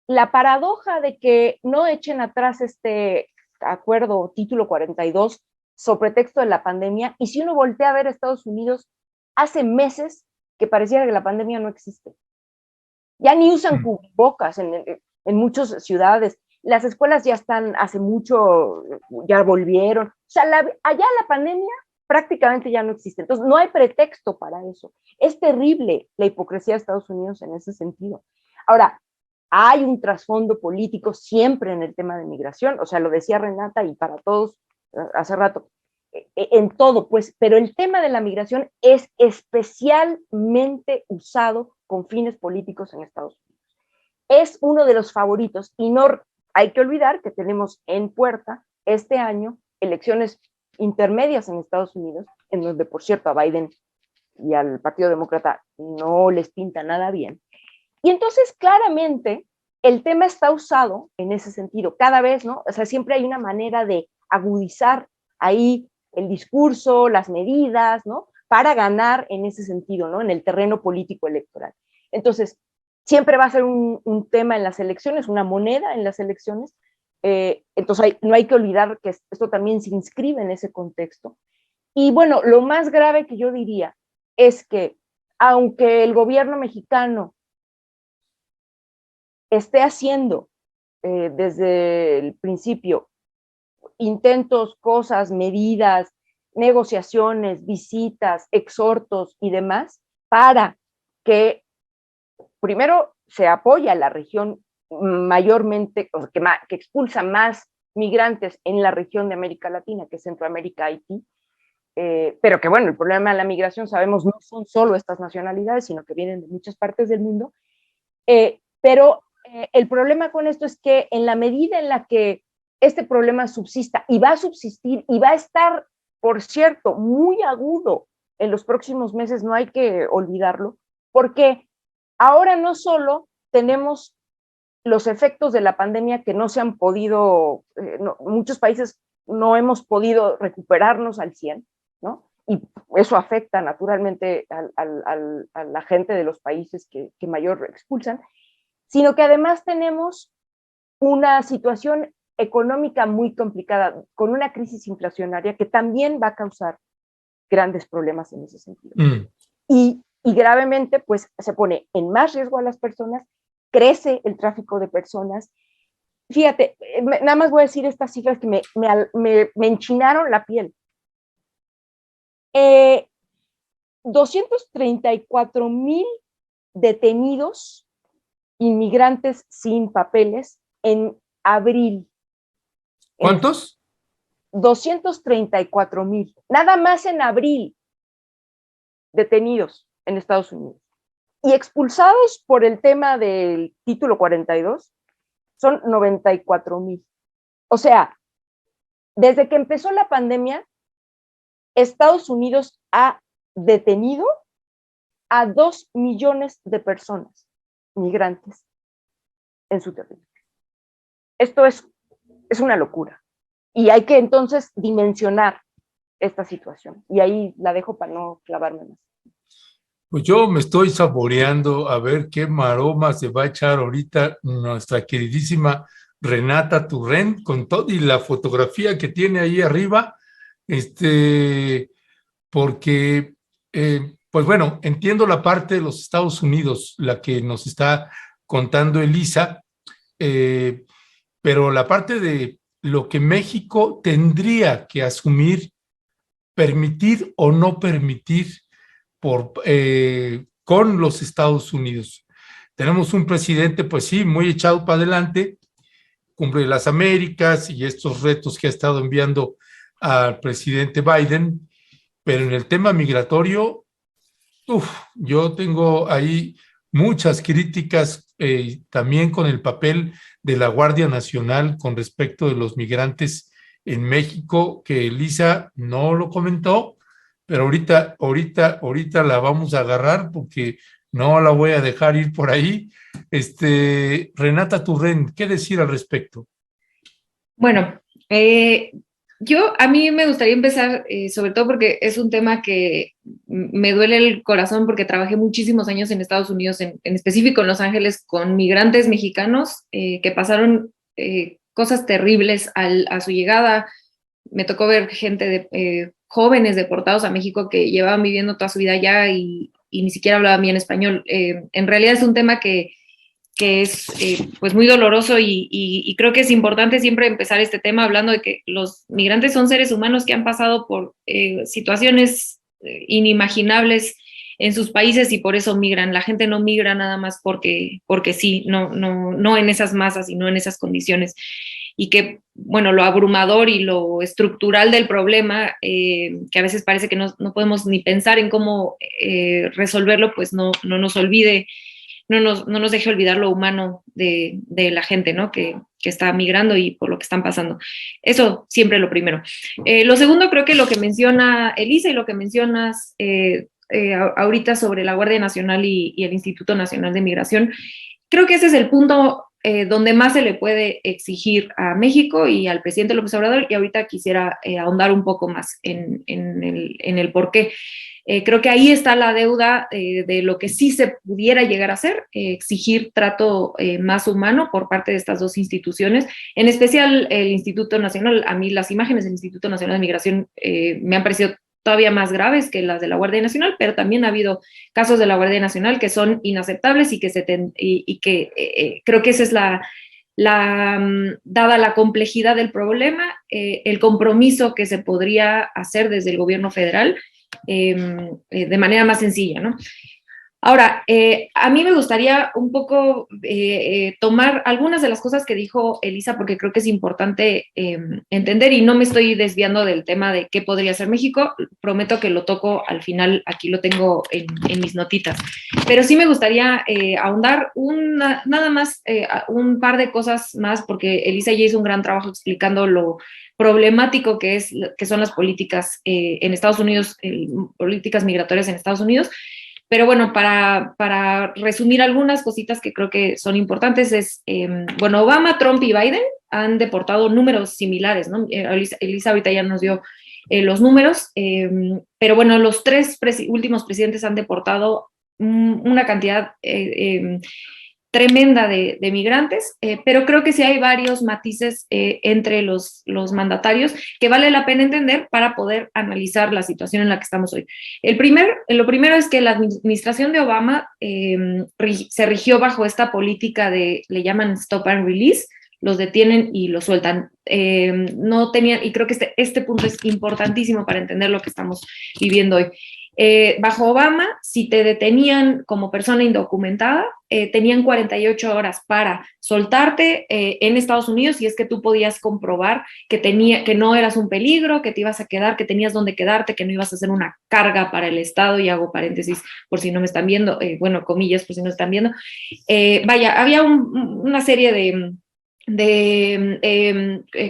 la paradoja de que no echen atrás este acuerdo título 42 sobre pretexto de la pandemia, y si uno voltea a ver a Estados Unidos, hace meses que pareciera que la pandemia no existe. Ya ni usan cubrebocas en muchas ciudades, las escuelas ya están hace mucho, ya volvieron, o sea, allá la pandemia prácticamente ya no existe, entonces no hay pretexto para eso. Es terrible la hipocresía de Estados Unidos en ese sentido. Ahora, hay un trasfondo político siempre en el tema de migración, o sea, lo decía Renata y para todos hace rato, en todo, pues, pero el tema de la migración es especialmente usado con fines políticos en Estados Unidos. Es uno de los favoritos y no hay que olvidar que tenemos en puerta este año elecciones intermedias en Estados Unidos, en donde, por cierto, a Biden y al Partido Demócrata no les pinta nada bien. Y entonces, claramente, el tema está usado en ese sentido, cada vez, ¿no? O sea, siempre hay una manera de agudizar ahí el discurso, las medidas, ¿no? Para ganar en ese sentido, ¿no? En el terreno político electoral. Entonces, siempre va a ser un tema en las elecciones, una moneda en las elecciones. Entonces, no hay que olvidar que esto también se inscribe en ese contexto. Y bueno, lo más grave que yo diría es que, aunque el gobierno mexicano esté haciendo desde el principio intentos, cosas, medidas, negociaciones, visitas, exhortos y demás, para que primero se apoye a la región mayormente, que expulsa más migrantes en la región de América Latina, que es Centroamérica, Haití, pero que bueno, el problema de la migración, sabemos, no son solo estas nacionalidades, sino que vienen de muchas partes del mundo, pero el problema con esto es que en la medida en la que este problema subsista y va a subsistir y va a estar, por cierto, muy agudo en los próximos meses, no hay que olvidarlo, porque ahora no solo tenemos los efectos de la pandemia que no se han podido, muchos países no hemos podido recuperarnos al 100, ¿no? Y eso afecta naturalmente a la gente de los países que mayor expulsan, sino que además tenemos una situación económica muy complicada, con una crisis inflacionaria que también va a causar grandes problemas en ese sentido. Y gravemente, pues, se pone en más riesgo a las personas, crece el tráfico de personas. Fíjate, nada más voy a decir estas cifras que me enchinaron la piel. 234,000 detenidos inmigrantes sin papeles en abril. ¿Cuántos? 234,000. Nada más en abril detenidos en Estados Unidos. Y expulsados por el tema del título 42 son 94,000. O sea, desde que empezó la pandemia, Estados Unidos ha detenido a 2 millones de personas migrantes en su territorio. Esto es una locura. Y hay que entonces dimensionar esta situación. Y ahí la dejo para no clavarme más. Pues yo me estoy saboreando a ver qué maroma se va a echar ahorita nuestra queridísima Renata Turrent con todo y la fotografía que tiene ahí arriba, porque, pues bueno, entiendo la parte de los Estados Unidos, la que nos está contando Elisa, pero la parte de lo que México tendría que asumir, permitir o no permitir con los Estados Unidos. Tenemos un presidente, pues sí, muy echado para adelante, cumple las Américas y estos retos que ha estado enviando al presidente Biden, pero en el tema migratorio, yo tengo ahí muchas críticas también con el papel de la Guardia Nacional con respecto de los migrantes en México, que Elisa no lo comentó, pero ahorita la vamos a agarrar porque no la voy a dejar ir por ahí. Renata Turrent, ¿qué decir al respecto? Bueno, A mí me gustaría empezar, sobre todo porque es un tema que me duele el corazón porque trabajé muchísimos años en Estados Unidos, en específico en Los Ángeles, con migrantes mexicanos que pasaron cosas terribles a su llegada. Me tocó ver gente jóvenes deportados a México que llevaban viviendo toda su vida allá y ni siquiera hablaban bien español. En realidad es un tema que es pues muy doloroso y creo que es importante siempre empezar este tema hablando de que los migrantes son seres humanos que han pasado por situaciones inimaginables en sus países y por eso migran. La gente no migra nada más porque sí, no en esas masas y no en esas condiciones. Y que, bueno, lo abrumador y lo estructural del problema, que a veces parece que no podemos ni pensar en cómo resolverlo, pues no nos olvide, no nos deje olvidar lo humano de la gente, ¿no? Que está migrando y por lo que están pasando. Eso siempre lo primero. Lo segundo, creo que lo que menciona Elisa y lo que mencionas ahorita sobre la Guardia Nacional y el Instituto Nacional de Migración, creo que ese es el punto donde más se le puede exigir a México y al presidente López Obrador, y ahorita quisiera ahondar un poco más en el por qué. Creo que ahí está la deuda de lo que sí se pudiera llegar a hacer, exigir trato más humano por parte de estas dos instituciones, en especial el Instituto Nacional. A mí las imágenes del Instituto Nacional de Migración me han parecido todavía más graves que las de la Guardia Nacional, pero también ha habido casos de la Guardia Nacional que son inaceptables y que creo que esa es dada la complejidad del problema, el compromiso que se podría hacer desde el gobierno federal de manera más sencilla, ¿no? Ahora, a mí me gustaría un poco tomar algunas de las cosas que dijo Elisa, porque creo que es importante entender, y no me estoy desviando del tema de qué podría ser México. Prometo que lo toco al final, aquí lo tengo en mis notitas. Pero sí me gustaría ahondar nada más un par de cosas más, porque Elisa ya hizo un gran trabajo explicando lo problemático que son las políticas en Estados Unidos, políticas migratorias en Estados Unidos. Pero bueno, para resumir algunas cositas que creo que son importantes es, bueno, Obama, Trump y Biden han deportado números similares, ¿no? Elisa ahorita ya nos dio los números, pero bueno, los tres últimos presidentes han deportado una cantidad tremenda de migrantes, pero creo que sí hay varios matices entre los mandatarios que vale la pena entender para poder analizar la situación en la que estamos hoy. Lo primero es que la administración de Obama se rigió bajo esta política le llaman stop and release, los detienen y los sueltan. No tenían, y creo que este punto es importantísimo para entender lo que estamos viviendo hoy. Bajo Obama, si te detenían como persona indocumentada, tenían 48 horas para soltarte en Estados Unidos, y es que tú podías comprobar que no eras un peligro, que te ibas a quedar, que tenías donde quedarte, que no ibas a ser una carga para el Estado, y hago paréntesis por si no me están viendo, bueno, comillas por si no están viendo. Vaya, había una serie de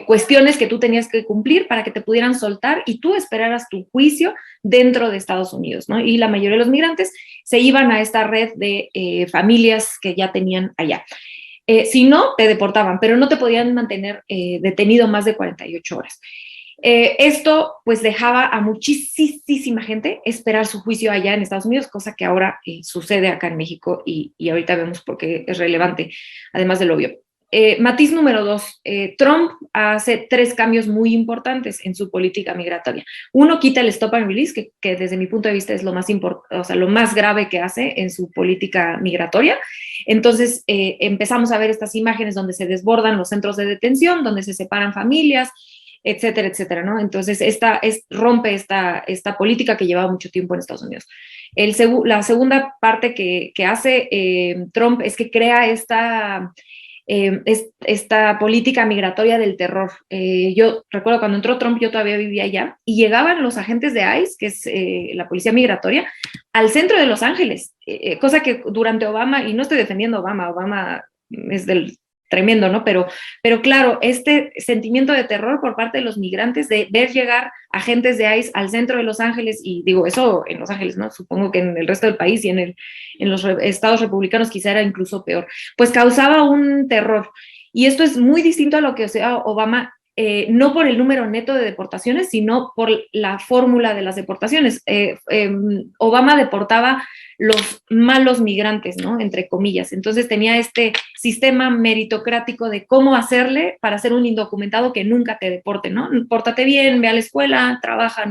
cuestiones que tú tenías que cumplir para que te pudieran soltar y tú esperaras tu juicio dentro de Estados Unidos, ¿no? Y la mayoría de los migrantes se iban a esta red de familias que ya tenían allá. Si no, te deportaban, pero no te podían mantener detenido más de 48 horas. Esto pues dejaba a muchísima gente esperar su juicio allá en Estados Unidos, cosa que ahora sucede acá en México y ahorita vemos por qué es relevante, además de lo obvio. Matiz número 2, Trump hace 3 cambios muy importantes en su política migratoria. Uno, quita el stop and release, que desde mi punto de vista es lo más grave que hace en su política migratoria. Entonces empezamos a ver estas imágenes donde se desbordan los centros de detención, donde se separan familias, etcétera, etcétera, ¿no? Entonces rompe esta política que llevaba mucho tiempo en Estados Unidos. La segunda parte que hace Trump es que crea esta política migratoria del terror. Yo recuerdo cuando entró Trump, yo todavía vivía allá, y llegaban los agentes de ICE, que es la policía migratoria, al centro de Los Ángeles, cosa que durante Obama, y no estoy defendiendo a Obama es del tremendo, ¿no? Pero claro, este sentimiento de terror por parte de los migrantes, de ver llegar agentes de ICE al centro de Los Ángeles, y digo, eso en Los Ángeles, ¿no? Supongo que en el resto del país y en los estados republicanos quizá era incluso peor, pues causaba un terror. Y esto es muy distinto a lo que Obama no por el número neto de deportaciones, sino por la fórmula de las deportaciones. Obama deportaba los malos migrantes, ¿no? Entre comillas. Entonces tenía este sistema meritocrático de cómo hacerle para ser un indocumentado que nunca te deporte, ¿no? Pórtate bien, ve a la escuela, trabaja,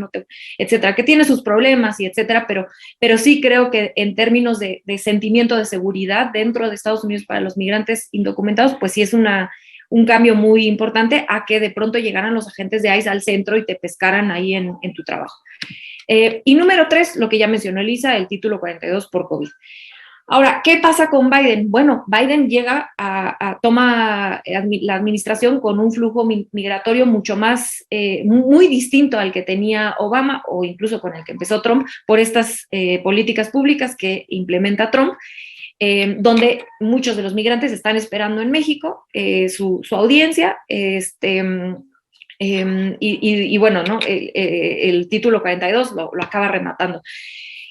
etcétera, que tiene sus problemas y etcétera, pero sí creo que en términos de sentimiento de seguridad dentro de Estados Unidos para los migrantes indocumentados, pues sí es un cambio muy importante a que de pronto llegaran los agentes de ICE al centro y te pescaran ahí en tu trabajo. Y número 3, lo que ya mencionó Elisa, el título 42 por COVID. Ahora, ¿qué pasa con Biden? Bueno, Biden llega toma la administración con un flujo migratorio mucho más, muy distinto al que tenía Obama o incluso con el que empezó Trump por estas políticas públicas que implementa Trump. Donde muchos de los migrantes están esperando en México su audiencia, y bueno, ¿no? El título 42 lo acaba rematando.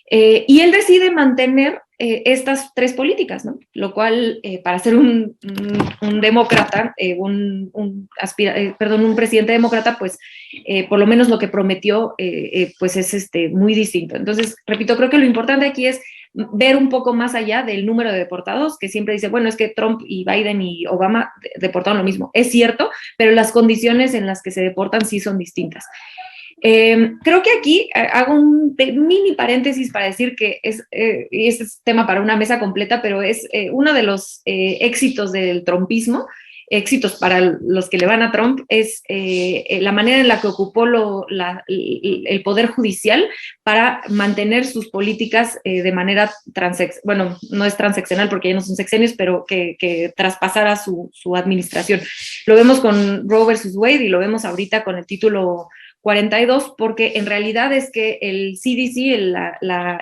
Y él decide mantener estas 3 políticas, ¿no? Lo cual, para ser un demócrata, un presidente demócrata, pues por lo menos lo que prometió, pues es muy distinto. Entonces, repito, creo que lo importante aquí es ver un poco más allá del número de deportados, que siempre dice, bueno, es que Trump y Biden y Obama deportaron lo mismo. Es cierto, pero las condiciones en las que se deportan sí son distintas. Creo que aquí hago un mini paréntesis para decir que y este es tema para una mesa completa, pero es uno de los éxitos del trumpismo, éxitos para los que le van a Trump, es la manera en la que ocupó el poder judicial para mantener sus políticas de manera bueno, no es transeccional porque ya no son sexenios, pero que traspasara su administración. Lo vemos con Roe versus Wade y lo vemos ahorita con el título 42, porque en realidad es que el CDC,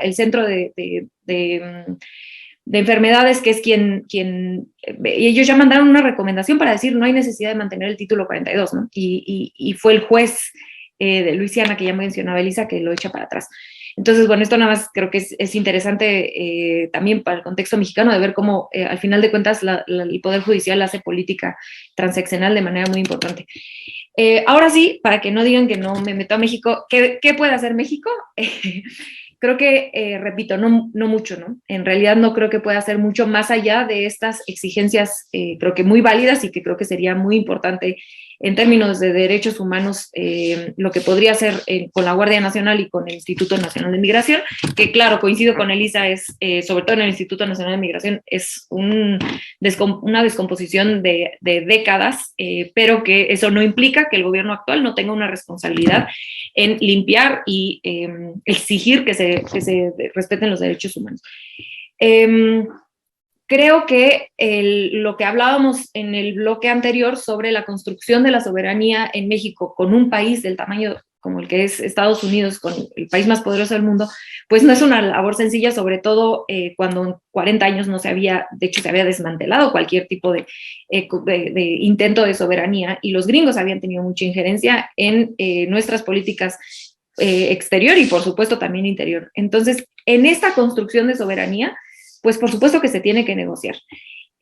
el Centro de Enfermedades, que es quien ellos ya mandaron una recomendación para decir no hay necesidad de mantener el título 42, ¿no? Y fue el juez de Luisiana, que ya mencionaba Elisa, que lo echa para atrás. Entonces, bueno, esto nada más creo que es interesante también para el contexto mexicano de ver cómo, al final de cuentas, el Poder Judicial hace política transaccional de manera muy importante. Ahora sí, para que no digan que no me meto a México, ¿qué puede hacer México? Creo que, repito, no mucho, ¿no? En realidad no creo que pueda hacer mucho más allá de estas exigencias, creo que muy válidas y que creo que sería muy importante en términos de derechos humanos, lo que podría hacer con la Guardia Nacional y con el Instituto Nacional de Migración, que claro, coincido con Elisa, es, sobre todo en el Instituto Nacional de Migración, es una descomposición de décadas, pero que eso no implica que el gobierno actual no tenga una responsabilidad en limpiar y exigir que se respeten los derechos humanos. Creo que lo que hablábamos en el bloque anterior sobre la construcción de la soberanía en México con un país del tamaño como el que es Estados Unidos, con el país más poderoso del mundo, pues no es una labor sencilla, sobre todo cuando en 40 años no se había, de hecho se había desmantelado cualquier tipo de intento de soberanía y los gringos habían tenido mucha injerencia en nuestras políticas exterior y por supuesto también interior. Entonces, en esta construcción de soberanía, pues por supuesto que se tiene que negociar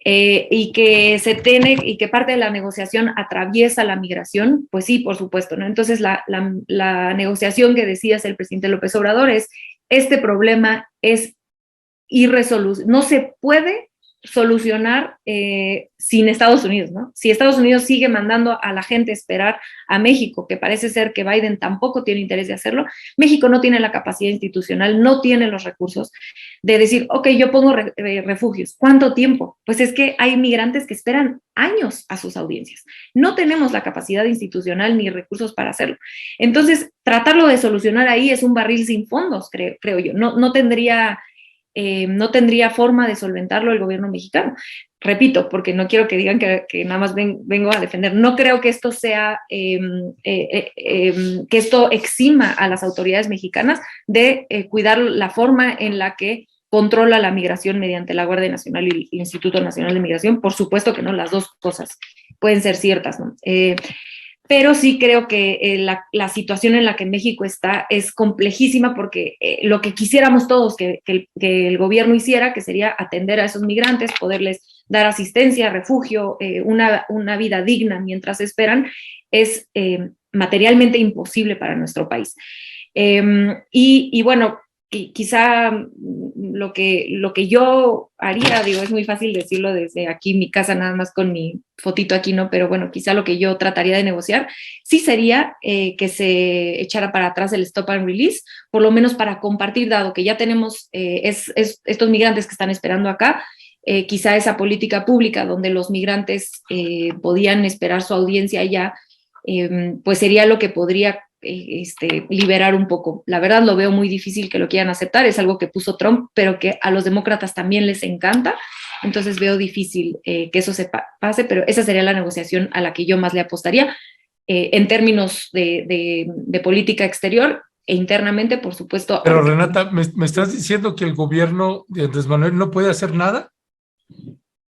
y que parte de la negociación atraviesa la migración, pues sí, por supuesto, ¿no? Entonces la negociación que decía el presidente López Obrador es, este problema es irresoluble, no se puede solucionar sin Estados Unidos, ¿no? Si Estados Unidos sigue mandando a la gente esperar a México, que parece ser que Biden tampoco tiene interés de hacerlo, México no tiene la capacidad institucional, no tiene los recursos de decir, ok, yo pongo refugios. ¿Cuánto tiempo? Pues es que hay migrantes que esperan años a sus audiencias. No tenemos la capacidad institucional ni recursos para hacerlo. Entonces, tratarlo de solucionar ahí es un barril sin fondos, creo yo. No tendría forma de solventarlo el gobierno mexicano. Repito, porque no quiero que digan que nada más vengo a defender. No creo que esto sea, que esto exima a las autoridades mexicanas de cuidar la forma en la que controla la migración mediante la Guardia Nacional y el Instituto Nacional de Migración. Por supuesto que no, las dos cosas pueden ser ciertas, ¿no? Pero sí creo que la situación en la que México está es complejísima porque lo que quisiéramos todos que el gobierno hiciera, que sería atender a esos migrantes, poderles dar asistencia, refugio, una vida digna mientras esperan, es materialmente imposible para nuestro país. Y bueno, quizá lo que yo haría, digo, es muy fácil decirlo desde aquí, mi casa, nada más con mi fotito aquí, ¿no? Pero bueno, quizá lo que yo trataría de negociar sí sería que se echara para atrás el stop and release, por lo menos para compartir, dado que ya tenemos estos migrantes que están esperando acá, quizá esa política pública donde los migrantes podían esperar su audiencia allá, pues sería lo que podría liberar un poco. La verdad lo veo muy difícil que lo quieran aceptar, es algo que puso Trump, pero que a los demócratas también les encanta, entonces veo difícil que eso se pase, pero esa sería la negociación a la que yo más le apostaría, en términos de política exterior e internamente, por supuesto. Pero Renata, ¿me estás diciendo que el gobierno de Andrés Manuel no puede hacer nada?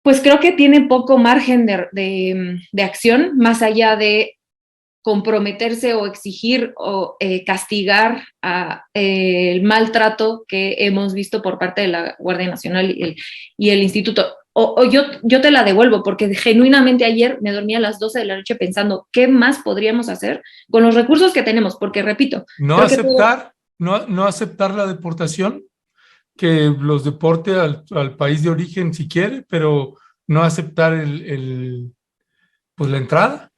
Pues creo que tiene poco margen de acción, más allá de comprometerse o exigir o castigar el maltrato que hemos visto por parte de la Guardia Nacional y el Instituto. O yo te la devuelvo, porque genuinamente ayer me dormí a las 12 de la noche pensando qué más podríamos hacer con los recursos que tenemos, porque repito, no aceptar, no aceptar la deportación, que los deporte al país de origen si quiere, pero no aceptar pues la entrada.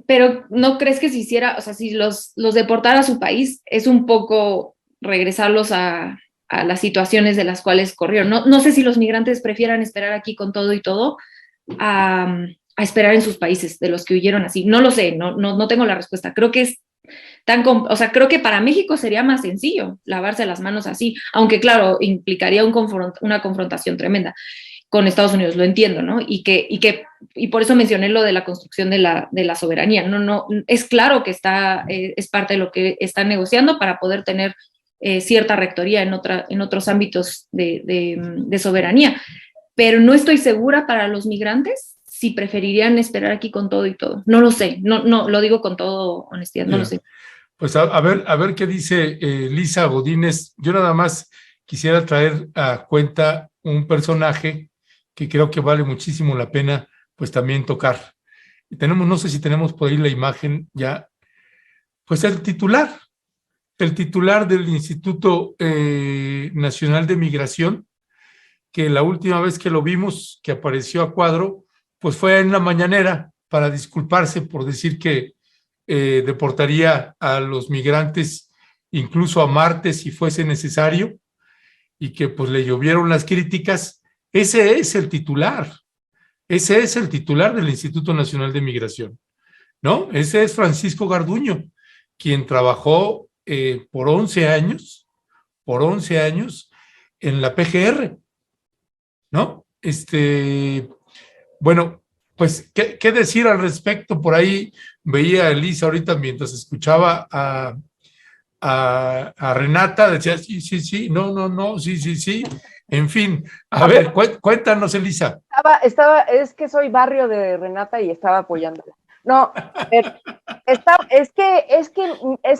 Pero ¿no crees que si hiciera, o sea, si los deportara a su país, es un poco regresarlos a las situaciones de las cuales corrieron? No sé si los migrantes prefieran esperar aquí con todo y todo a esperar en sus países de los que huyeron así. No lo sé, no tengo la respuesta. Creo que es o sea, creo que para México sería más sencillo lavarse las manos así, aunque claro, implicaría una confrontación tremenda con Estados Unidos, lo entiendo, ¿no? Y por eso mencioné lo de la construcción de la soberanía. No, es claro que es parte de lo que están negociando para poder tener cierta rectoría en otros ámbitos de soberanía, pero no estoy segura para los migrantes si preferirían esperar aquí con todo y todo. No lo sé, no lo digo con toda honestidad, no lo sé. Pues a ver qué dice Lisa Godínez. Yo nada más quisiera traer a cuenta un personaje que creo que vale muchísimo la pena pues también tocar. Y no sé si tenemos por ahí la imagen ya, pues el titular del Instituto Nacional de Migración, que la última vez que lo vimos, que apareció a cuadro, pues fue en la mañanera para disculparse por decir que deportaría a los migrantes incluso a Marte si fuese necesario, y que pues le llovieron las críticas. Ese es el titular del Instituto Nacional de Migración, ¿no? Ese es Francisco Garduño, quien trabajó por 11 años en la PGR, ¿no? Bueno, pues, ¿qué decir al respecto? Por ahí veía a Elisa ahorita mientras escuchaba a Renata, decía, sí, no, sí. En fin, a ver, cuéntanos, Elisa. Es que soy barrio de Renata y estaba apoyándola. No, es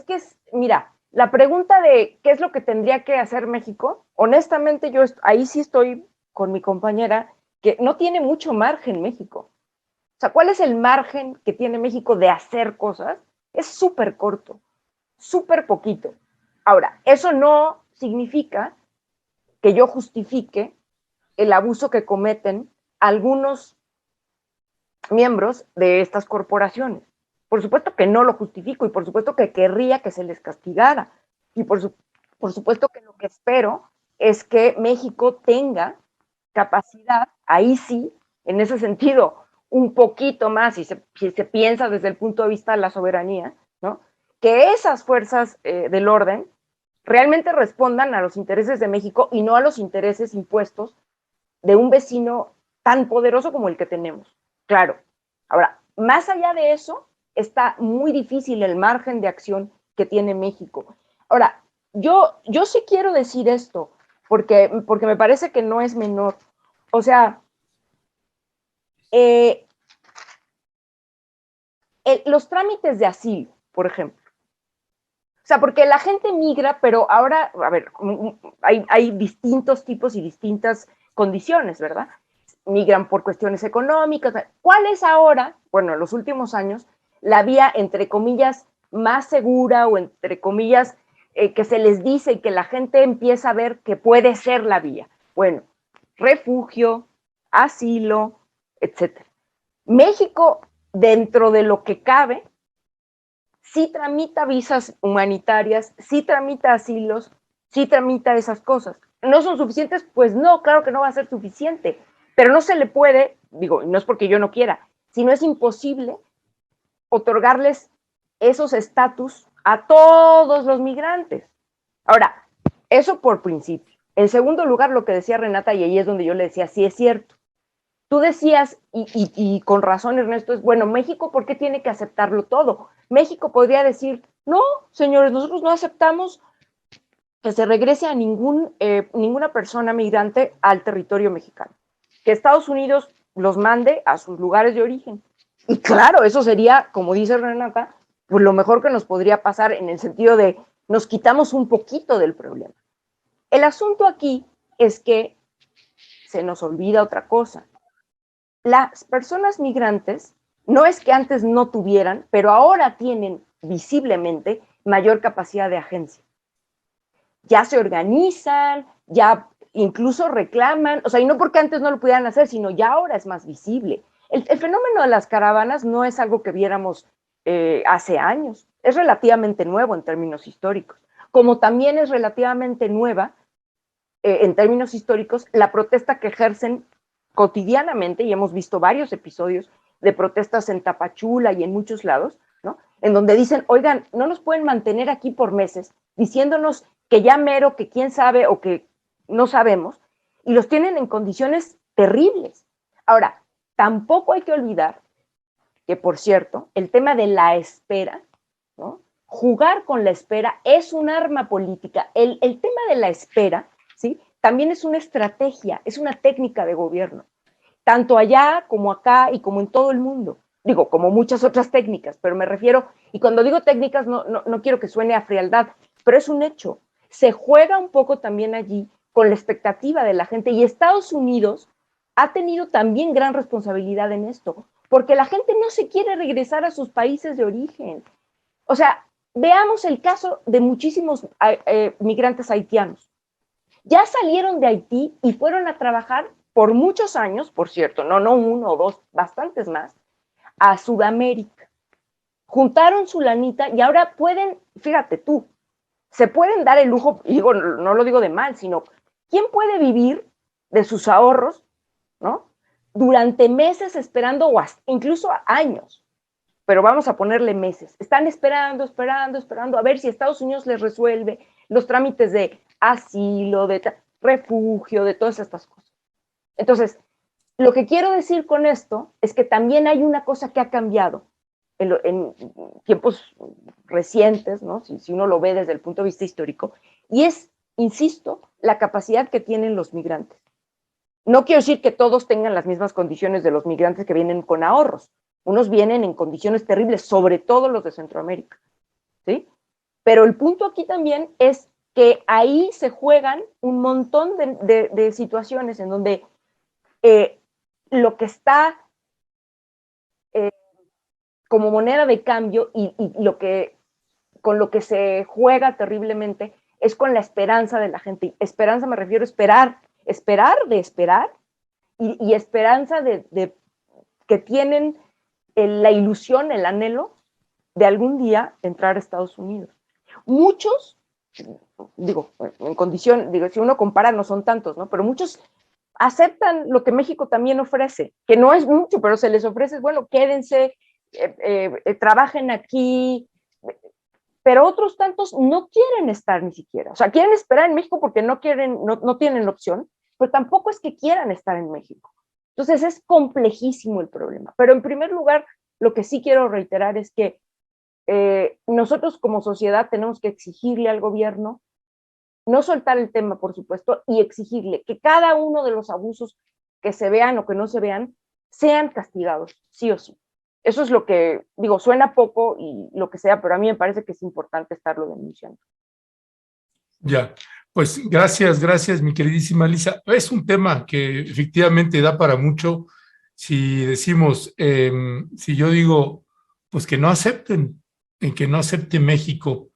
que, mira, la pregunta de qué es lo que tendría que hacer México, honestamente yo ahí sí estoy con mi compañera, que no tiene mucho margen México. O sea, ¿cuál es el margen que tiene México de hacer cosas? Es súper corto, súper poquito. Ahora, eso no significa que yo justifique el abuso que cometen algunos miembros de estas corporaciones. Por supuesto que no lo justifico y por supuesto que querría que se les castigara. Y por supuesto que lo que espero es que México tenga capacidad, ahí sí, en ese sentido, un poquito más, si se piensa desde el punto de vista de la soberanía, ¿no? Que esas fuerzas del orden realmente respondan a los intereses de México y no a los intereses impuestos de un vecino tan poderoso como el que tenemos. Claro. Ahora, más allá de eso, está muy difícil el margen de acción que tiene México. Ahora, yo sí quiero decir esto, porque me parece que no es menor. O sea, los trámites de asilo, por ejemplo. O sea, porque la gente migra, pero ahora, a ver, hay distintos tipos y distintas condiciones, ¿verdad? migran por cuestiones económicas. ¿Cuál es ahora, bueno, en los últimos años, la vía, entre comillas, más segura o entre comillas, que se les dice y que la gente empieza a ver que puede ser la vía? Bueno, refugio, asilo, etcétera. México, dentro de lo que cabe, sí tramita visas humanitarias, sí tramita asilos, sí tramita esas cosas. ¿No son suficientes? Pues no, claro que no va a ser suficiente, pero no se le puede, digo, no es porque yo no quiera, sino es imposible otorgarles esos estatus a todos los migrantes. Ahora, eso por principio. En segundo lugar, lo que decía Renata, y ahí es donde yo le decía, sí es cierto. Tú decías, y con razón, Ernesto, es bueno, México, ¿por qué tiene que aceptarlo todo? México podría decir, no, señores, nosotros no aceptamos que se regrese a ninguna persona migrante al territorio mexicano. Que Estados Unidos los mande a sus lugares de origen. Y claro, eso sería, como dice Renata, pues lo mejor que nos podría pasar en el sentido de nos quitamos un poquito del problema. El asunto aquí es que se nos olvida otra cosa. Las personas migrantes no es que antes no tuvieran, pero ahora tienen visiblemente mayor capacidad de agencia. Ya se organizan, ya incluso reclaman, o sea, y no porque antes no lo pudieran hacer, sino ya ahora es más visible. El fenómeno de las caravanas no es algo que viéramos hace años, es relativamente nuevo en términos históricos, como también es relativamente nueva en términos históricos la protesta que ejercen cotidianamente, y hemos visto varios episodios de protestas en Tapachula y en muchos lados, ¿no? En donde dicen, oigan, no nos pueden mantener aquí por meses, diciéndonos que ya mero, que quién sabe o que no sabemos, y los tienen en condiciones terribles. Ahora, tampoco hay que olvidar que, por cierto, el tema de la espera, ¿no? Jugar con la espera es un arma política. El tema de la espera, ¿sí? También es una estrategia, es una técnica de gobierno, tanto allá como acá y como en todo el mundo. Digo, como muchas otras técnicas, pero me refiero, y cuando digo técnicas no quiero que suene a frialdad, pero es un hecho. Se juega un poco también allí con la expectativa de la gente, y Estados Unidos ha tenido también gran responsabilidad en esto, porque la gente no se quiere regresar a sus países de origen. O sea, veamos el caso de muchísimos migrantes haitianos. Ya salieron de Haití y fueron a trabajar por muchos años, por cierto, no uno o dos, bastantes más, a Sudamérica. Juntaron su lanita y ahora pueden, fíjate tú, se pueden dar el lujo, y digo, no lo digo de mal, sino, ¿quién puede vivir de sus ahorros, ¿no? Durante meses esperando, o hasta, incluso años, pero vamos a ponerle meses. Están esperando a ver si Estados Unidos les resuelve los trámites de asilo, de refugio, de todas estas cosas. Entonces, lo que quiero decir con esto es que también hay una cosa que ha cambiado en tiempos recientes, ¿no? Si uno lo ve desde el punto de vista histórico, y es, insisto, la capacidad que tienen los migrantes. No quiero decir que todos tengan las mismas condiciones de los migrantes que vienen con ahorros. Unos vienen en condiciones terribles, sobre todo los de Centroamérica, ¿sí? Pero el punto aquí también es que ahí se juegan un montón de situaciones en donde lo que está como moneda de cambio y con lo que se juega terriblemente es con la esperanza de la gente. Esperanza me refiero a esperar y esperanza de que tienen la ilusión, el anhelo de algún día entrar a Estados Unidos. Muchos, digo, en condición, digo, si uno compara no son tantos, ¿no? Pero muchos aceptan lo que México también ofrece, que no es mucho, pero se les ofrece, bueno, quédense, trabajen aquí, pero otros tantos no quieren estar ni siquiera, o sea, quieren esperar en México porque no tienen la opción, pero tampoco es que quieran estar en México. Entonces es complejísimo el problema. Pero en primer lugar, lo que sí quiero reiterar es que nosotros como sociedad tenemos que exigirle al gobierno, no soltar el tema, por supuesto, y exigirle que cada uno de los abusos que se vean o que no se vean, sean castigados, sí o sí. Eso es lo que, digo, suena poco y lo que sea, pero a mí me parece que es importante estarlo denunciando. Ya, Pues gracias, mi queridísima Lisa. Es un tema que efectivamente da para mucho. Si decimos, si yo digo, pues que no acepten, que no acepte México,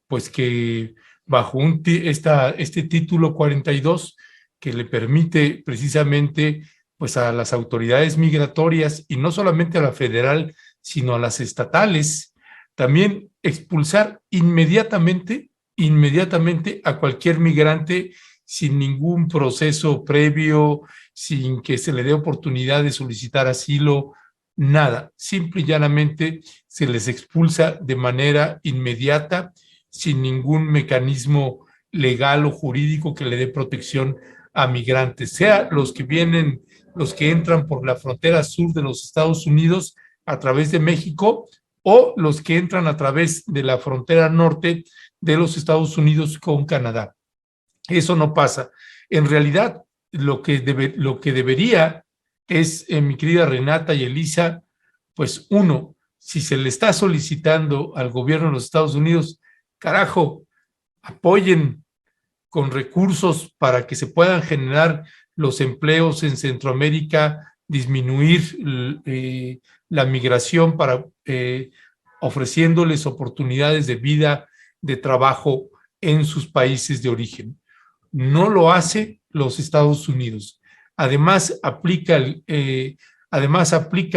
pues que bajo este título 42 que le permite precisamente pues a las autoridades migratorias y no solamente a la federal, sino a las estatales, también expulsar inmediatamente a cualquier migrante sin ningún proceso previo, sin que se le dé oportunidad de solicitar asilo, nada. Simple y llanamente se les expulsa de manera inmediata, sin ningún mecanismo legal o jurídico que le dé protección a migrantes, sea los que vienen, los que entran por la frontera sur de los Estados Unidos a través de México o los que entran a través de la frontera norte de los Estados Unidos con Canadá. Eso no pasa. En realidad, lo que debería es, mi querida Renata y Elisa, pues uno, si se le está solicitando al gobierno de los Estados Unidos, carajo, apoyen con recursos para que se puedan generar los empleos en Centroamérica, disminuir la migración para ofreciéndoles oportunidades de vida, de trabajo en sus países de origen. No lo hace los Estados Unidos. Además, aplica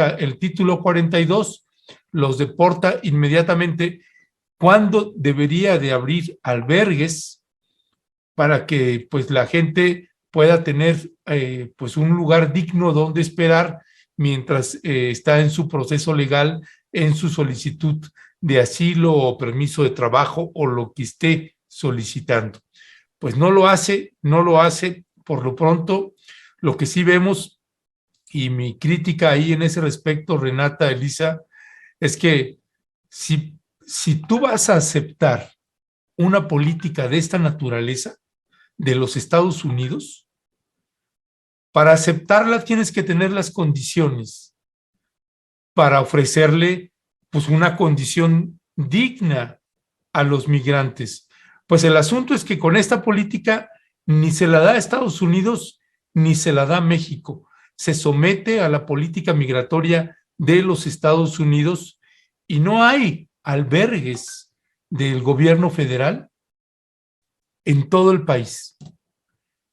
el título 42, los deporta inmediatamente cuando debería de abrir albergues para que pues la gente pueda tener pues un lugar digno donde esperar mientras está en su proceso legal, en su solicitud de asilo o permiso de trabajo o lo que esté solicitando. Pues no lo hace. Por lo pronto, lo que sí vemos, y mi crítica ahí en ese respecto, Renata, Elisa, es que si tú vas a aceptar una política de esta naturaleza de los Estados Unidos, para aceptarla tienes que tener las condiciones para ofrecerle pues una condición digna a los migrantes. Pues el asunto es que con esta política ni se la da a Estados Unidos ni se la da a México. Se somete a la política migratoria de los Estados Unidos y no hay albergues del gobierno federal en todo el país.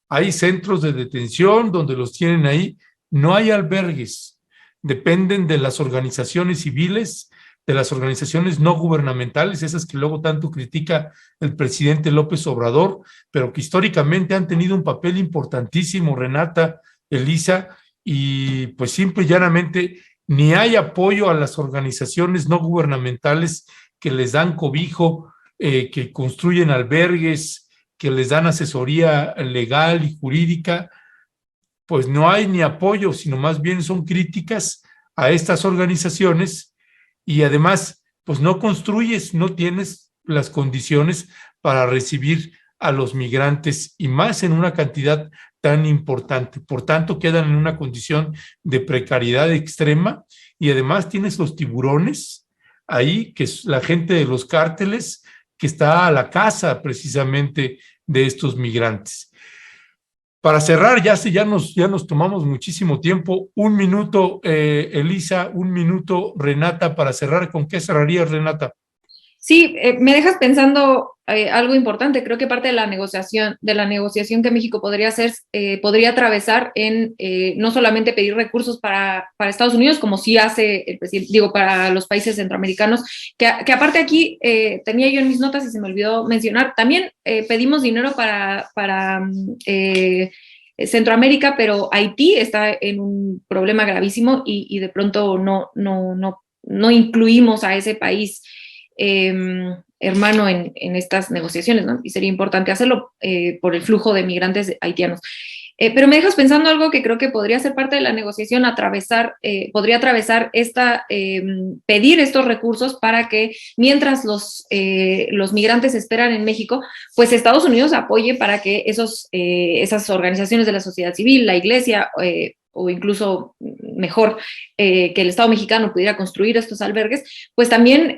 Hay centros de detención donde los tienen ahí, no hay albergues. Dependen de las organizaciones civiles, de las organizaciones no gubernamentales, esas que luego tanto critica el presidente López Obrador, pero que históricamente han tenido un papel importantísimo, Renata, Elisa, y pues simple y llanamente ni hay apoyo a las organizaciones no gubernamentales que les dan cobijo, que construyen albergues, que les dan asesoría legal y jurídica. Pues no hay ni apoyo, sino más bien son críticas a estas organizaciones y además, pues no construyes, no tienes las condiciones para recibir a los migrantes y más en una cantidad tan importante. Por tanto, quedan en una condición de precariedad extrema y además tienes los tiburones ahí, que es la gente de los cárteles que está a la caza precisamente de estos migrantes. Para cerrar, ya nos tomamos muchísimo tiempo. Un minuto, Elisa, un minuto, Renata, para cerrar. ¿Con qué cerrarías, Renata? Sí, me dejas pensando algo importante. Creo que parte de la negociación que México podría hacer, podría atravesar en no solamente pedir recursos para Estados Unidos, como sí hace el presidente, para los países centroamericanos, que aparte aquí tenía yo en mis notas y se me olvidó mencionar, también pedimos dinero para Centroamérica, pero Haití está en un problema gravísimo y de pronto no incluimos a ese país hermano en estas negociaciones, ¿no? Y sería importante hacerlo por el flujo de migrantes haitianos. Pero me dejas pensando algo que creo que podría ser parte de la negociación, podría atravesar pedir estos recursos para que mientras los migrantes esperan en México, pues Estados Unidos apoye para que esas organizaciones de la sociedad civil, la iglesia, o incluso mejor que el Estado mexicano pudiera construir estos albergues, pues también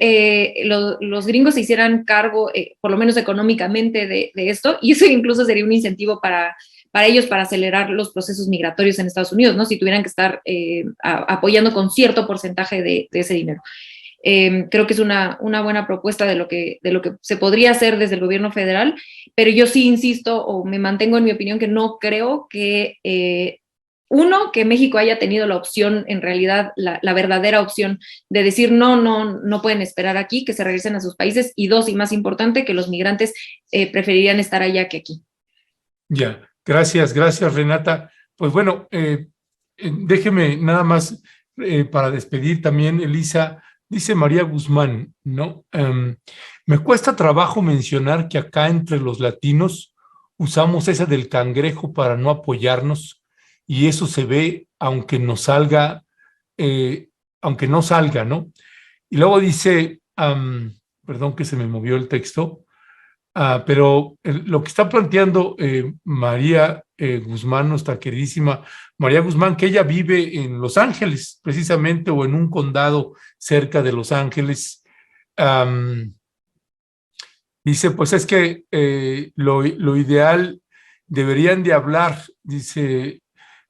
los gringos se hicieran cargo, por lo menos económicamente, de esto, y eso incluso sería un incentivo para ellos para acelerar los procesos migratorios en Estados Unidos, ¿no? Si tuvieran que estar apoyando con cierto porcentaje de ese dinero. Creo que es una buena propuesta de lo que se podría hacer desde el gobierno federal, pero yo sí insisto o me mantengo en mi opinión que no creo que, que México haya tenido la opción, en realidad la verdadera opción de decir no pueden esperar aquí, que se regresen a sus países, y dos, y más importante, que los migrantes preferirían estar allá que aquí. Ya, gracias Renata. Pues bueno, déjeme nada más para despedir también, Elisa. Dice María Guzmán, ¿no? Me cuesta trabajo mencionar que acá entre los latinos usamos esa del cangrejo para no apoyarnos, y eso se ve aunque nos salga, aunque no salga, ¿no? Y luego dice, perdón que se me movió el texto, pero lo que está planteando María Guzmán, nuestra queridísima María Guzmán, que ella vive en Los Ángeles, precisamente, o en un condado cerca de Los Ángeles, dice, pues es que lo ideal, deberían de hablar, dice,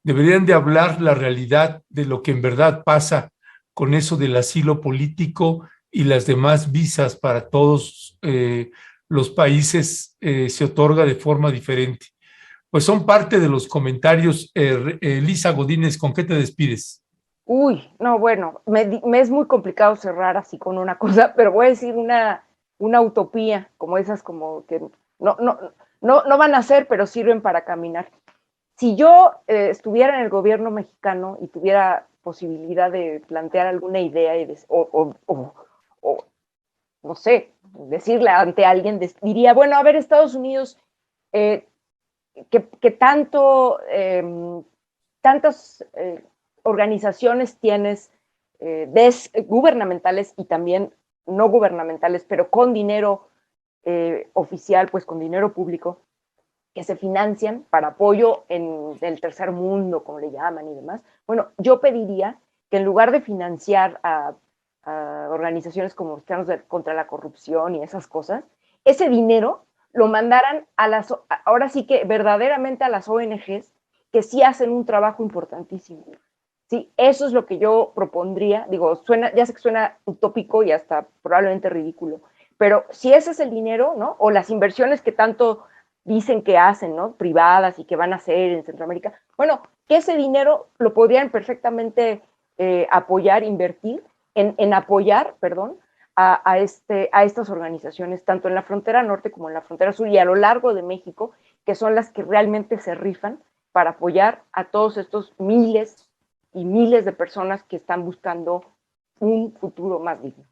deberían de hablar la realidad de lo que en verdad pasa con eso del asilo político y las demás visas para todos los países se otorga de forma diferente. Pues son parte de los comentarios. Elisa Godínez, ¿con qué te despides? Uy, no, bueno, me es muy complicado cerrar así con una cosa, pero voy a decir una utopía, como esas como que no van a ser, pero sirven para caminar. Si yo estuviera en el gobierno mexicano y tuviera posibilidad de plantear alguna idea o no sé, decirle ante alguien, diría, bueno, a ver, Estados Unidos, que tantas organizaciones tienes gubernamentales y también no gubernamentales, pero con dinero oficial, pues con dinero público, que se financian para apoyo en el tercer mundo, como le llaman y demás. Bueno, yo pediría que en lugar de financiar a organizaciones como Mexicanos contra la Corrupción y esas cosas, ese dinero lo mandaran ahora sí que verdaderamente a las ONGs que sí hacen un trabajo importantísimo. Sí, eso es lo que yo propondría. Digo, ya sé que suena utópico y hasta probablemente ridículo, pero si ese es el dinero, ¿no? O las inversiones que tanto dicen que hacen, ¿no? Privadas y que van a hacer en Centroamérica, bueno, que ese dinero lo podrían perfectamente apoyar, invertir en apoyar, perdón, a estas organizaciones, tanto en la frontera norte como en la frontera sur y a lo largo de México, que son las que realmente se rifan para apoyar a todos estos miles y miles de personas que están buscando un futuro más digno.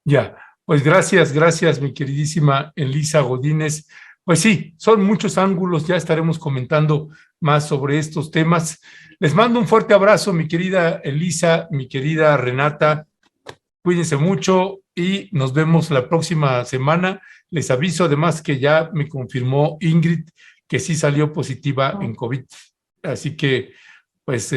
Ya, pues gracias, mi queridísima Elisa Godínez. Pues sí, son muchos ángulos, ya estaremos comentando más sobre estos temas. Les mando un fuerte abrazo, mi querida Elisa, mi querida Renata. Cuídense mucho y nos vemos la próxima semana. Les aviso además que ya me confirmó Ingrid que sí salió positiva en COVID. Así que, pues,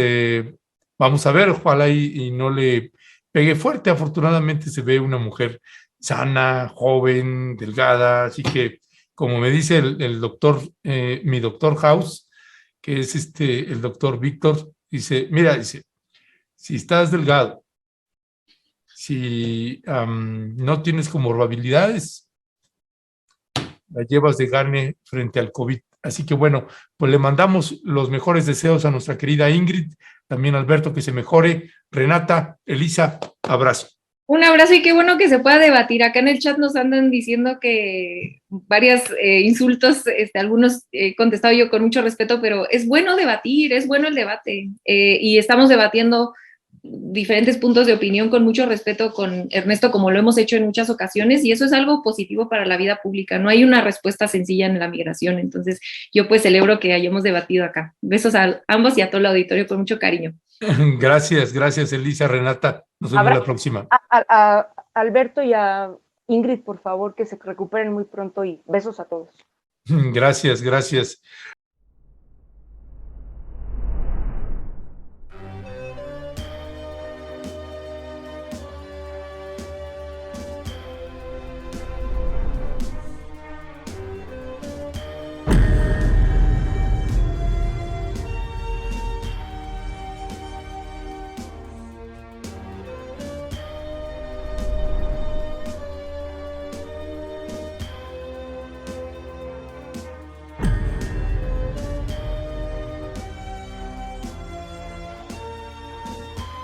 vamos a ver, ojalá y no le pegue fuerte. Afortunadamente se ve una mujer sana, joven, delgada. Así que, como me dice el doctor, mi doctor House, que es el doctor Víctor, dice, mira, dice, si estás delgado, si no tienes comorbilidades, la llevas de gane frente al COVID. Así que bueno, pues le mandamos los mejores deseos a nuestra querida Ingrid, también Alberto, que se mejore. Renata, Elisa, abrazo. Un abrazo y qué bueno que se pueda debatir. Acá en el chat nos andan diciendo que varios insultos, algunos he contestado yo con mucho respeto, pero es bueno debatir, es bueno el debate. Y estamos debatiendo diferentes puntos de opinión con mucho respeto con Ernesto, como lo hemos hecho en muchas ocasiones, y eso es algo positivo para la vida pública. No hay una respuesta sencilla en la migración, entonces yo pues celebro que hayamos debatido acá. Besos a ambos y a todo el auditorio con mucho cariño. Gracias Elisa, Renata, nos vemos la próxima. A Alberto y a Ingrid, por favor, que se recuperen muy pronto y besos a todos. Gracias.